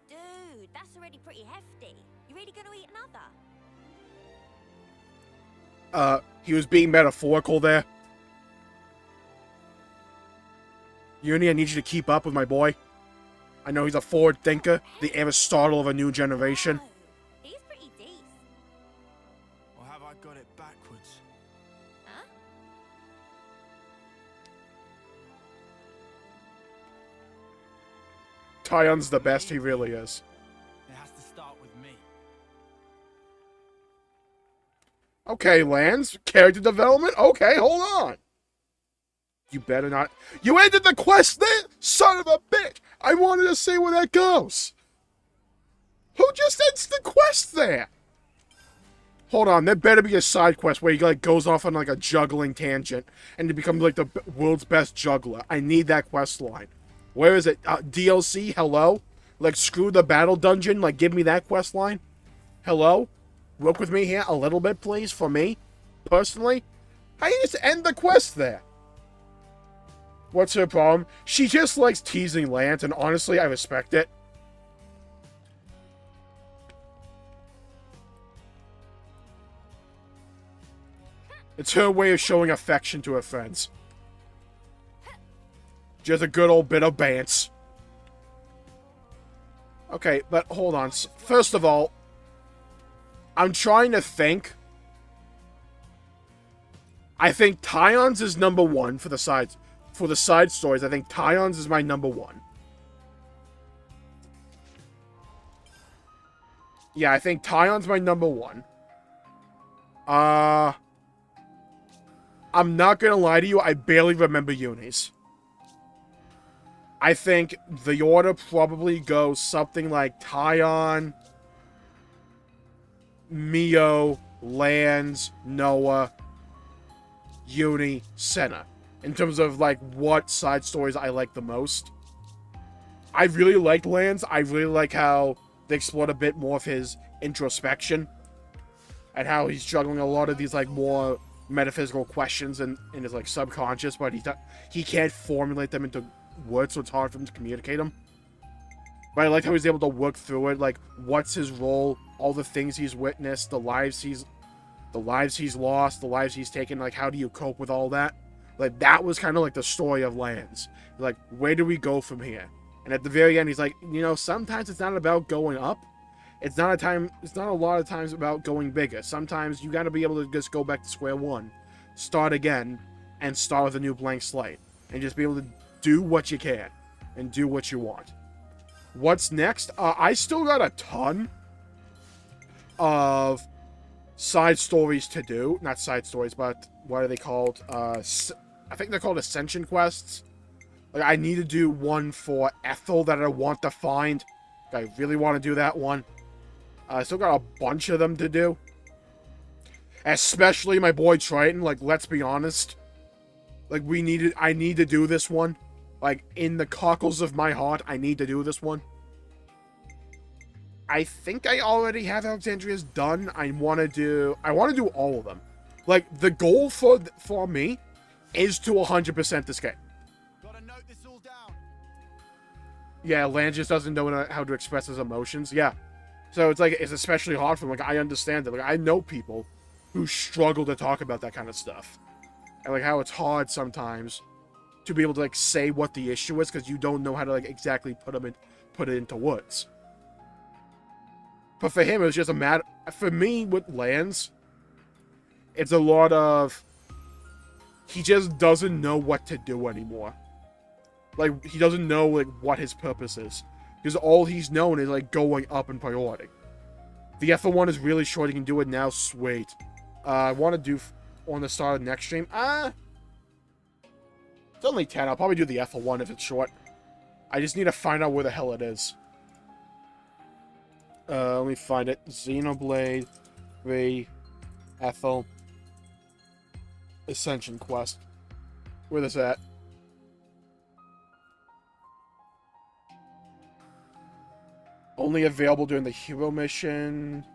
D: Dude, that's already pretty hefty. You really gonna eat another?
A: He was being metaphorical there. Uni, I need you to keep up with my boy. I know he's a forward thinker, the Aristotle of a new generation.
D: He's pretty decent.
L: Or have I got it backwards? backwards.
I: Huh?
A: Tyon's the best, he really is.
L: It has to start with me.
A: Okay, LANZ, character development? Okay, hold on. You better not. You ended the quest there? Son of a bitch! I wanted to see where that goes. Who just ends the quest there? Hold on, there better be a side quest where he like goes off on like a juggling tangent and he becomes like the world's best juggler. I need that quest line. Where is it? DLC? Hello? Like screw the battle dungeon? Like give me that quest line? Hello? Work with me here a little bit, please, for me, personally. How you just end the quest there? What's her problem? She just likes teasing Lance, and honestly, I respect it. It's her way of showing affection to her friends. Just a good old bit of bants. Okay, but hold on. First of all, I'm trying to think. I think Tyon's is number one for the sides. For the side stories, I think Tyon's is my number one. Yeah, I think Tyon's my number one. I'm not gonna lie to you, I barely remember Uni's. I think the order probably goes something like Tyon, Mio, LANZ, Noah, Uni, Senna. In terms of, like, what side stories I like the most. I really liked LANZ. I really like how they explored a bit more of his introspection. And how he's juggling a lot of these, like, more metaphysical questions in his, like, subconscious. But he can't formulate them into words, so it's hard for him to communicate them. But I like how he's able to work through it. Like, what's his role? All the things he's witnessed. The lives he's lost. The lives he's taken. Like, how do you cope with all that? Like, that was kind of like the story of LANZ. Like, where do we go from here? And at the very end, he's like, you know, sometimes it's not about going up. It's not a lot of times about going bigger. Sometimes you got to be able to just go back to square one, start again, and start with a new blank slate. And just be able to do what you can and do what you want. What's next? I still got a ton of side stories to do. Not side stories, but what are they called? I think they're called Ascension quests. Like, I need to do one for Ethel that I want to find. I really want to do that one. I still got a bunch of them to do. Especially my boy Triton. Like, let's be honest. Like, I need to do this one. Like, in the cockles of my heart, I need to do this one. I think I already have Alexandria's done. I want to do all of them. Like, the goal for me is to 100% this game.
L: Gotta note this all down.
A: Yeah, LANZ just doesn't know how to express his emotions. Yeah. So it's like, it's especially hard for him. Like, I understand it. Like, I know people who struggle to talk about that kind of stuff. And, like, how it's hard sometimes to be able to, like, say what the issue is because you don't know how to, like, exactly put it into words. But for him, it was just a matter... For me, with LANZ, it's a lot of... He just doesn't know what to do anymore. Like, he doesn't know, like, what his purpose is. Because all he's known is, like, going up in priority. The Ethel one is really short. He can do it now. Sweet. I want to do on the start of the next stream. It's only 10. I'll probably do the Ethel one if it's short. I just need to find out where the hell it is. Let me find it. Xenoblade 3 Ethel Ascension quest. Where this at? Only available during the hero mission.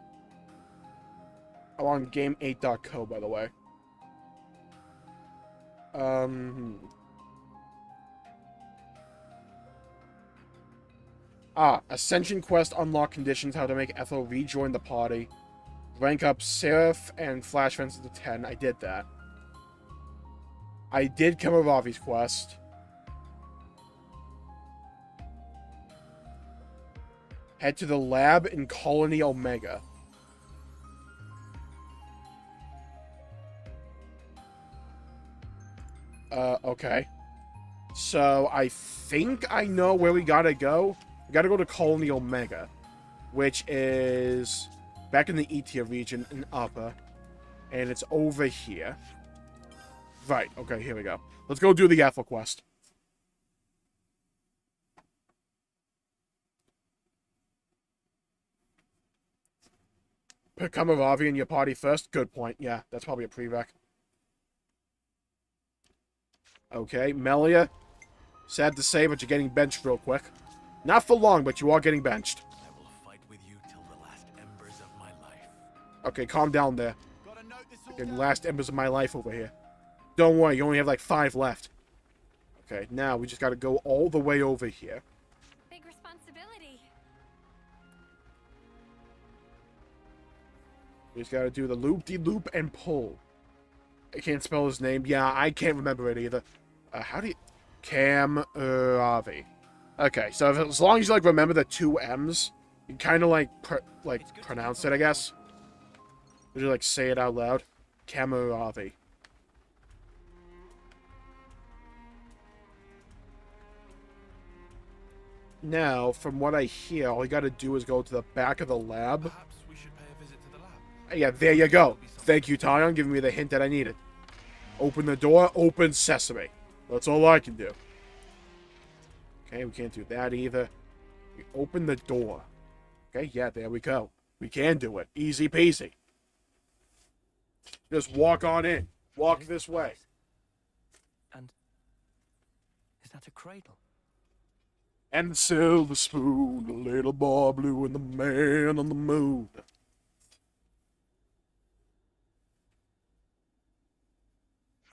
A: I'm on game8.co, by the way. Ascension quest unlock conditions, how to make Ethel rejoin the party. Rank up Seraph and Flash Fence to 10. I did that. I did Kamaravi's quest. Head to the lab in Colony Omega. Okay. So, I think I know where we gotta go. We gotta go to Colony Omega, which is back in the E-tier region in Upper. And it's over here. Right, okay, here we go. Let's go do the Ethel quest. Put Kamaravi in your party first? Good point. Yeah, that's probably a prereq. Okay, Melia. Sad to say, but you're getting benched real quick. Not for long, but you are getting benched.
E: I will fight with you till the last embers of my life.
A: Okay, calm down there. Getting last embers of my life over here. Don't worry, you only have like 5 left. Okay, now we just gotta go all the way over here.
J: Big responsibility.
A: We just gotta do the loop-de-loop and pull. I can't spell his name. Yeah, I can't remember it either. How do you... Kamaravi. Okay, so as long as you, like, remember the 2 M's, you kind of, like, pronounce it, I guess. Would you, like, say it out loud? Kamaravi. Now, from what I hear, all you gotta do is go to the back of the lab.
E: Perhaps we should pay a visit to the lab.
A: Yeah, there you go. Thank you, Tyon, giving me the hint that I needed. Open the door, open sesame. That's all I can do. Okay, we can't do that either. We open the door. Okay, yeah, there we go. We can do it. Easy peasy. Just walk on in. Walk this way.
M: And is that a cradle?
A: And the silver spoon, the little boy blue, and the man on the moon.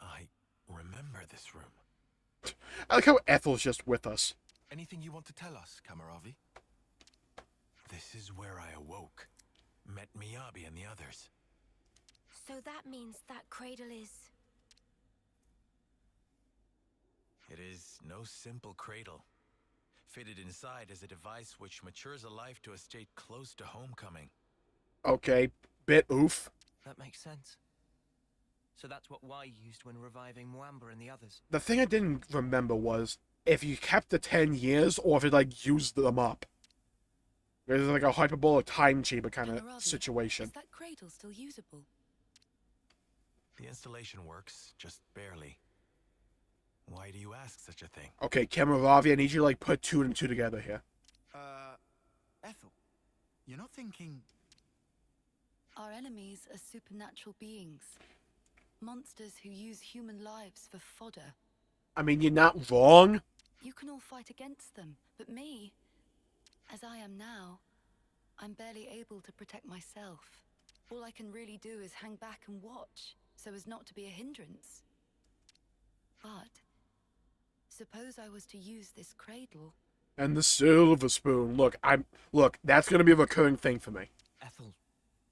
E: I remember this room.
A: I like how Ethel's just with us.
E: Anything you want to tell us, Kamaravi? This is where I awoke. Met Miyabi and the others.
D: So that means that cradle is...
E: It is no simple cradle. Fitted inside is a device which matures a life to a state close to homecoming.
A: Okay, bit oof.
M: That makes sense. So that's what Y used when reviving Mwamba and the others.
A: The thing I didn't remember was if you kept the 10 years or if it, like, used them up. There's, like, a hyperbolic time chamber kind of situation.
I: Is that cradle still usable?
E: The installation works, just barely. Why do you ask such a thing?
A: Okay, Kamaravi, I need you to, like, put 2 and 2 together here.
L: Ethel, you're not thinking...
I: Our enemies are supernatural beings. Monsters who use human lives for fodder.
A: I mean, you're not wrong.
I: You can all fight against them, but me, as I am now, I'm barely able to protect myself. All I can really do is hang back and watch, so as not to be a hindrance. But suppose I was to use this cradle.
A: And the silver spoon. Look, that's gonna be a recurring thing for me.
M: Ethel,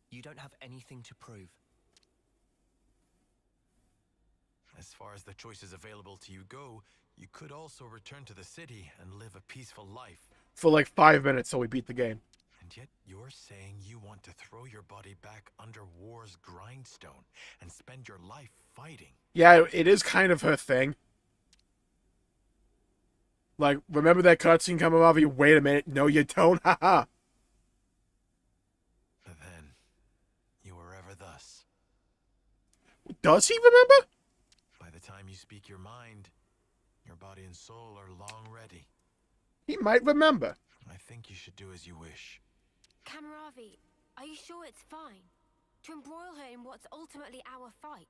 M: you don't have anything to prove.
E: As far as the choices available to you go, you could also return to the city and live a peaceful life.
A: For like 5 minutes till we beat the game.
E: And yet you're saying you want to throw your body back under war's grindstone and spend your life fighting.
A: Yeah, it is kind of her thing. Like, remember that cutscene coming off? You wait a minute. No, you don't. Haha.
E: But then, you were ever thus.
A: Does he remember?
E: By the time you speak your mind, your body and soul are long ready.
A: He might remember.
E: I think you should do as you wish.
D: Kamaravi, are you sure it's fine? To embroil her in what's ultimately our fight?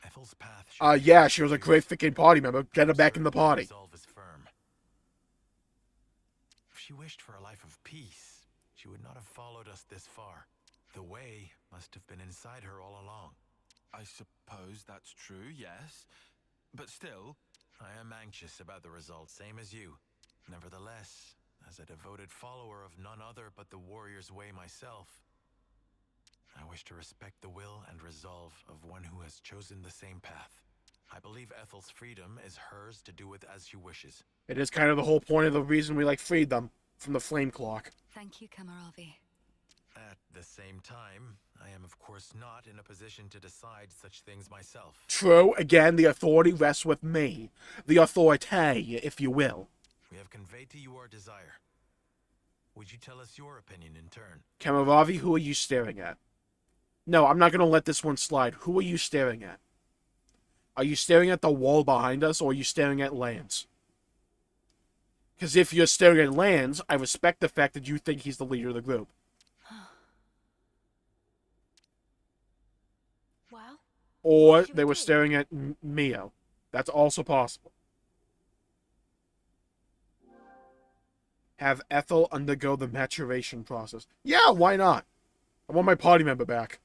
E: Ethel's path.
A: Yeah, she was a great freaking party member. Get her back in the party.
E: Resolve is firm. If she wished for a life of peace, she would not have followed us this far. The way must have been inside her all along.
F: I suppose that's true, yes. But still...
E: I am anxious about the results, same as you. Nevertheless, as a devoted follower of none other but the warrior's way myself, I wish to respect the will and resolve of one who has chosen the same path. I believe Ethel's freedom is hers to do with as she wishes.
A: It is kind of the whole point of the reason we, like, freed them from the flame clock.
I: Thank you, Kamaravi.
E: At the same time, I am of course not in a position to decide such things myself.
A: True. Again, the authority rests with me. The authority, if you will.
E: We have conveyed to you our desire. Would you tell us your opinion in turn?
A: Kamaravi, who are you staring at? No, I'm not going to let this one slide. Who are you staring at? Are you staring at the wall behind us, or are you staring at LANZ? Because if you're staring at LANZ, I respect the fact that you think he's the leader of the group.
D: Well,
A: Or they were staring at Mio. That's also possible. Have Ethel undergo the maturation process. Yeah, why not? I want my party member back.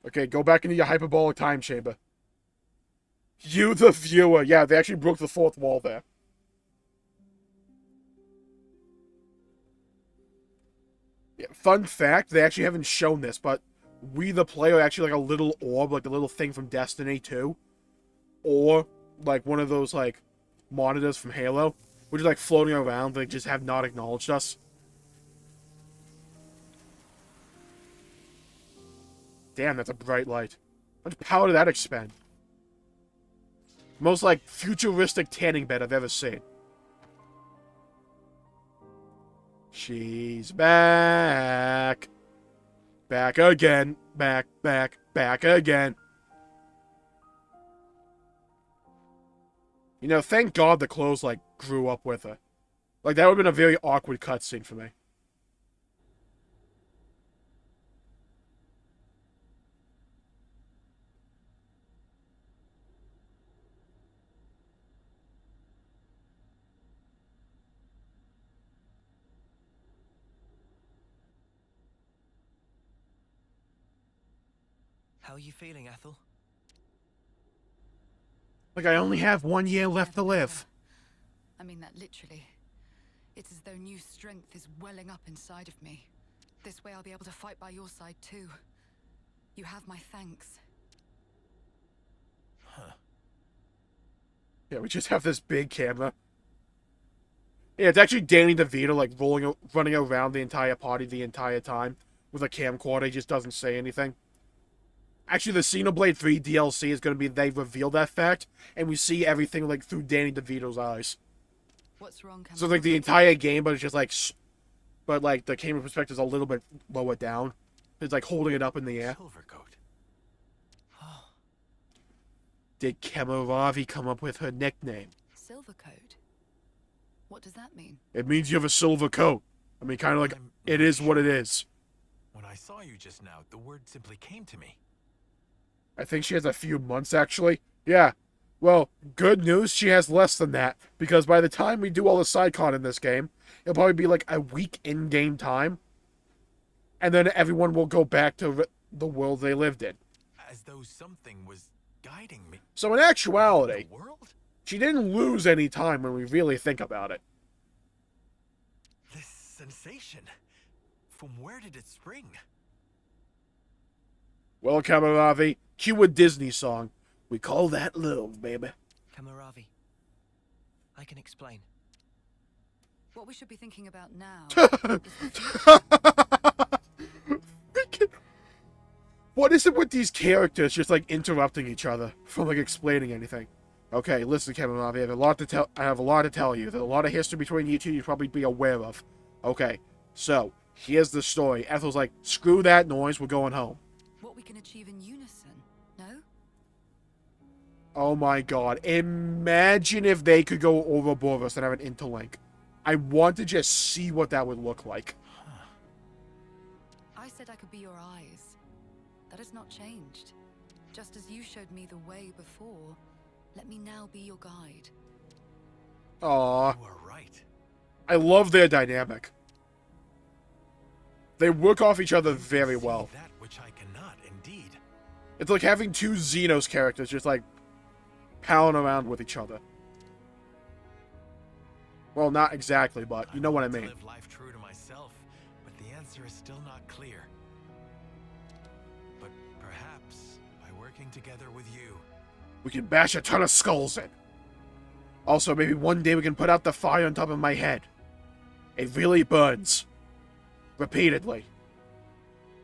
A: Okay, go back into your hyperbolic time chamber. You, the viewer. Yeah, they actually broke the fourth wall there. Yeah, fun fact, they actually haven't shown this, but we, the player, are actually like a little orb, like the little thing from Destiny 2. Or, like, one of those, like, monitors from Halo, which is, like, floating around. They just have not acknowledged us. Damn, that's a bright light. How much power did that expend? Most, like, futuristic tanning bed I've ever seen. She's back. Back again. Back again. You know, thank God the clothes, like, grew up with her. Like, that would have been a very awkward cutscene for me.
M: How are you feeling, Ethel?
A: Like, I only have 1 year left to live.
I: I mean that literally. It's as though new strength is welling up inside of me. This way I'll be able to fight by your side too. You have my thanks.
M: Huh.
A: Yeah, we just have this big camera. Yeah, it's actually Danny DeVito, like, running around the entire party the entire time with a camcorder. He just doesn't say anything. Actually, the Xenoblade 3 DLC is going to be, they reveal that fact, and we see everything, like, through Danny DeVito's eyes.
I: What's wrong,
A: So, like, the entire game, but it's just, like, but, like, the camera perspective is a little bit lower down. It's, like, holding it up in the air.
M: Silvercoat. Oh.
A: Did Kamaravi come up with her nickname?
I: Silvercoat? What does that mean?
A: It means you have a silver coat. I mean, kind of like, it is what it is.
E: When I saw you just now, the word simply came to me.
A: I think she has a few months, actually. Yeah. Well, good news, she has less than that. Because by the time we do all the side con in this game, it'll probably be like a week in-game time. And then everyone will go back to the world they lived in.
E: As though something was guiding me.
A: So in actuality, she didn't lose any time when we really think about it.
E: This sensation, from where did it spring?
A: Well, Kamaravi, cue a Disney song. We call that love, baby.
M: Kamaravi, I can explain.
I: What we should be thinking about now.
A: What is it with these characters just, like, interrupting each other from, like, explaining anything? Okay, listen, Kamaravi, I have a lot to tell you. There's a lot of history between you two you'd probably be aware of. Okay, so, here's the story. Ethel's like, screw that noise, we're going home.
I: What we can achieve in unison, no?
A: Oh my god. Imagine if they could go overboard us and have an interlink. I want to just see what that would look like.
I: I said I could be your eyes. That has not changed. Just as you showed me the way before, let me now be your guide.
A: Aww.
E: You are right.
A: I love their dynamic. They work off each other very well.
E: That which I cannot, indeed.
A: It's like having two Xenos characters just, like, palling around with each other. Well, not exactly, but you know what I mean.
E: I live life true to myself, but the answer is still not clear. But perhaps by working together with you,
A: we can bash a ton of skulls in. Also, maybe one day we can put out the fire on top of my head. It really burns. Repeatedly.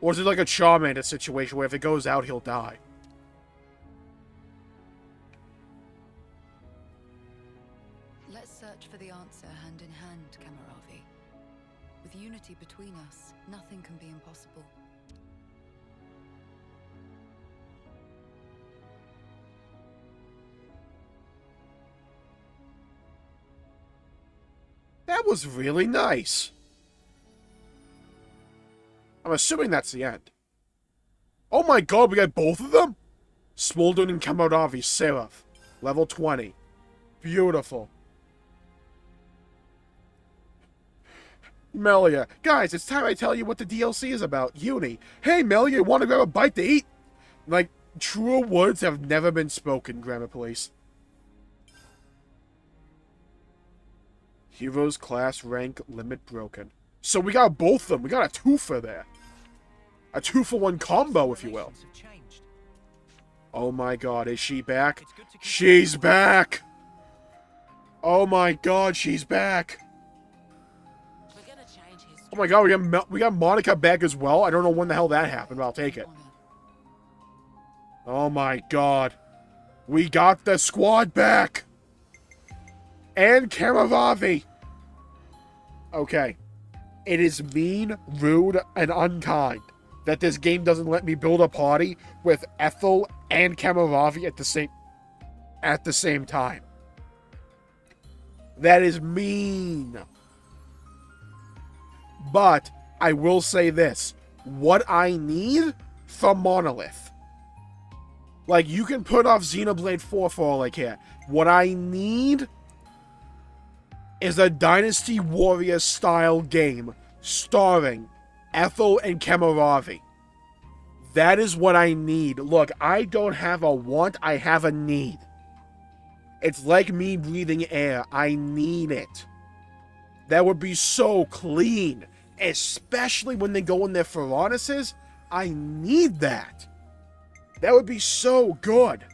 A: Or is it like a Charmander situation where if it goes out, he'll die?
I: Let's search for the answer hand in hand, Camaravi. With unity between us, nothing can be impossible.
A: That was really nice. I'm assuming that's the end. Oh my god, we got both of them? Smoldern and Camaravi, Seraph. Level 20. Beautiful. Melia. Guys, it's time I tell you what the DLC is about. Uni. Hey, Melia, want to grab a bite to eat? Like, truer words have never been spoken, Grammar Police. Heroes, class, rank, limit broken. So we got both of them. We got a twofer there. A 2-for-1 combo, if you will. Oh my god, is she back? She's back! Oh my god, she's back! Oh my god, we got Monica back as well. I don't know when the hell that happened, but I'll take it. Oh my god. We got the squad back! And Camaravi! Okay. It is mean, rude, and unkind that this game doesn't let me build a party with Ethel and Camaravi at the same time. That is mean. But I will say this. What I need from Monolith. Like, you can put off Xenoblade 4 for all I care. What I need is a Dynasty Warriors style game starring Ethel and Camaravi. That is what I need. Look, I don't have a want, I have a need. It's like me breathing air. I need it. That would be so clean. Especially when they go in their furnaces. I need that. That would be so good.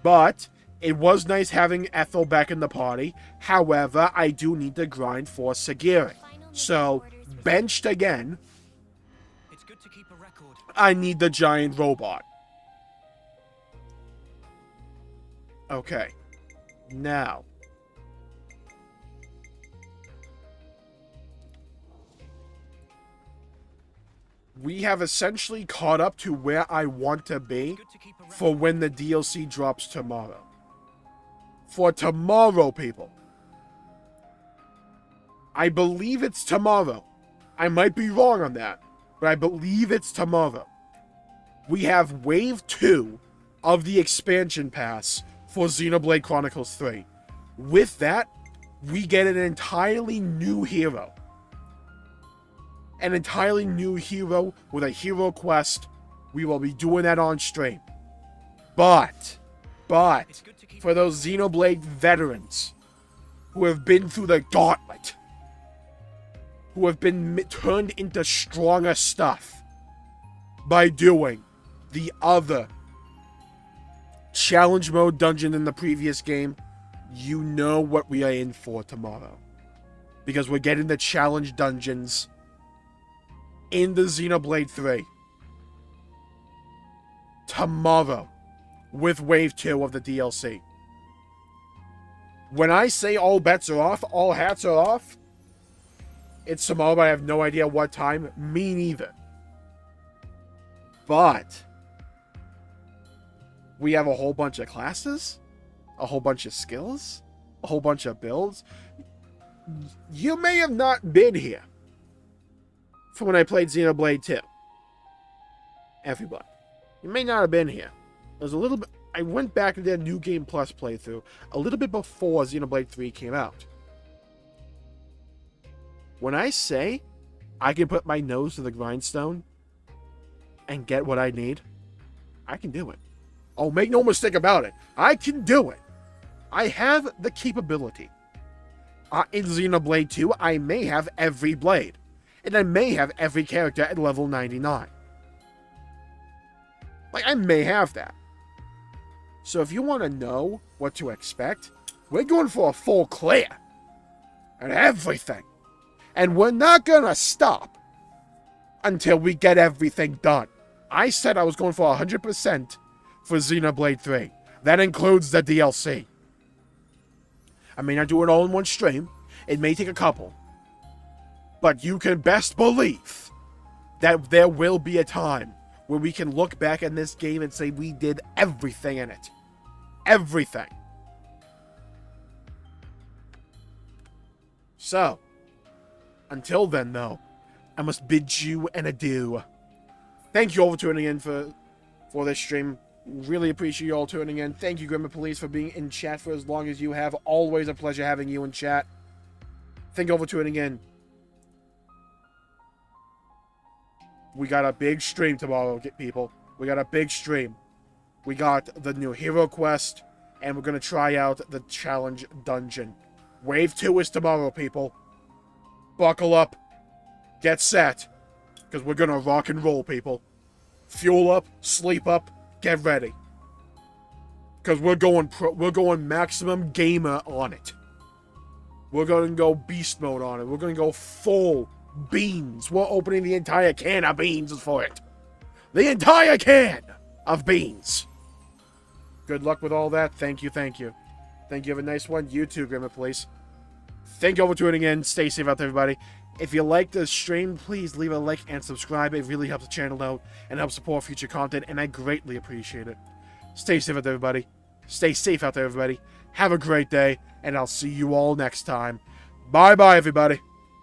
A: But it was nice having Ethel back in the party. However, I do need to grind for Sagiri. So, benched again. I need the giant robot. Okay. Now. We have essentially caught up to where I want to be for when the DLC drops tomorrow. For tomorrow, people. I believe it's tomorrow. I might be wrong on that, but I believe it's tomorrow. We have Wave 2 of the expansion pass for Xenoblade Chronicles 3. With that, we get an entirely new hero. An entirely new hero with a hero quest. We will be doing that on stream. But, for those Xenoblade veterans who have been through the gauntlet, who have been turned into stronger stuff by doing the other challenge mode dungeon in the previous game, you know what we are in for tomorrow. Because we're getting the challenge dungeons in the Xenoblade 3 tomorrow with Wave 2 of the DLC. When I say all bets are off, all hats are off, it's tomorrow, but I have no idea what time. Me neither. But we have a whole bunch of classes, a whole bunch of skills, a whole bunch of builds. You may have not been here from when I played Xenoblade 2. Everybody. You may not have been here. There's a little bit. I went back and did a New Game Plus playthrough a little bit before Xenoblade 3 came out. When I say I can put my nose to the grindstone and get what I need, I can do it. Oh, make no mistake about it. I can do it. I have the capability. In Xenoblade 2, I may have every blade. And I may have every character at level 99. Like, I may have that. So if you want to know what to expect, we're going for a full clear. And everything. And we're not gonna stop until we get everything done. I said I was going for 100% for Xenoblade 3. That includes the DLC. I may not do it all in one stream. It may take a couple. But you can best believe that there will be a time where we can look back at this game and say we did everything in it. Everything. So, until then, though, I must bid you an adieu. Thank you all for tuning in for this stream. Really appreciate you all tuning in. Thank you, Grandma Police, for being in chat for as long as you have. Always a pleasure having you in chat. Thank you all for tuning in. We got a big stream tomorrow, people. We got a big stream. We got the new hero quest, and we're going to try out the challenge dungeon. Wave 2 is tomorrow, people. Buckle up. Get set. Because we're going to rock and roll, people. Fuel up, sleep up, get ready. Because we're going maximum gamer on it. We're going to go beast mode on it. We're going to go full beans. We're opening the entire can of beans for it. The entire can of beans. Good luck with all that. Thank you, thank you. Thank you. Have a nice one. You too, Grandma, please. Thank you all for tuning in. Stay safe out there, everybody. If you like this stream, please leave a like and subscribe. It really helps the channel out and helps support future content, and I greatly appreciate it. Stay safe out there, everybody. Stay safe out there, everybody. Have a great day, and I'll see you all next time. Bye-bye, everybody.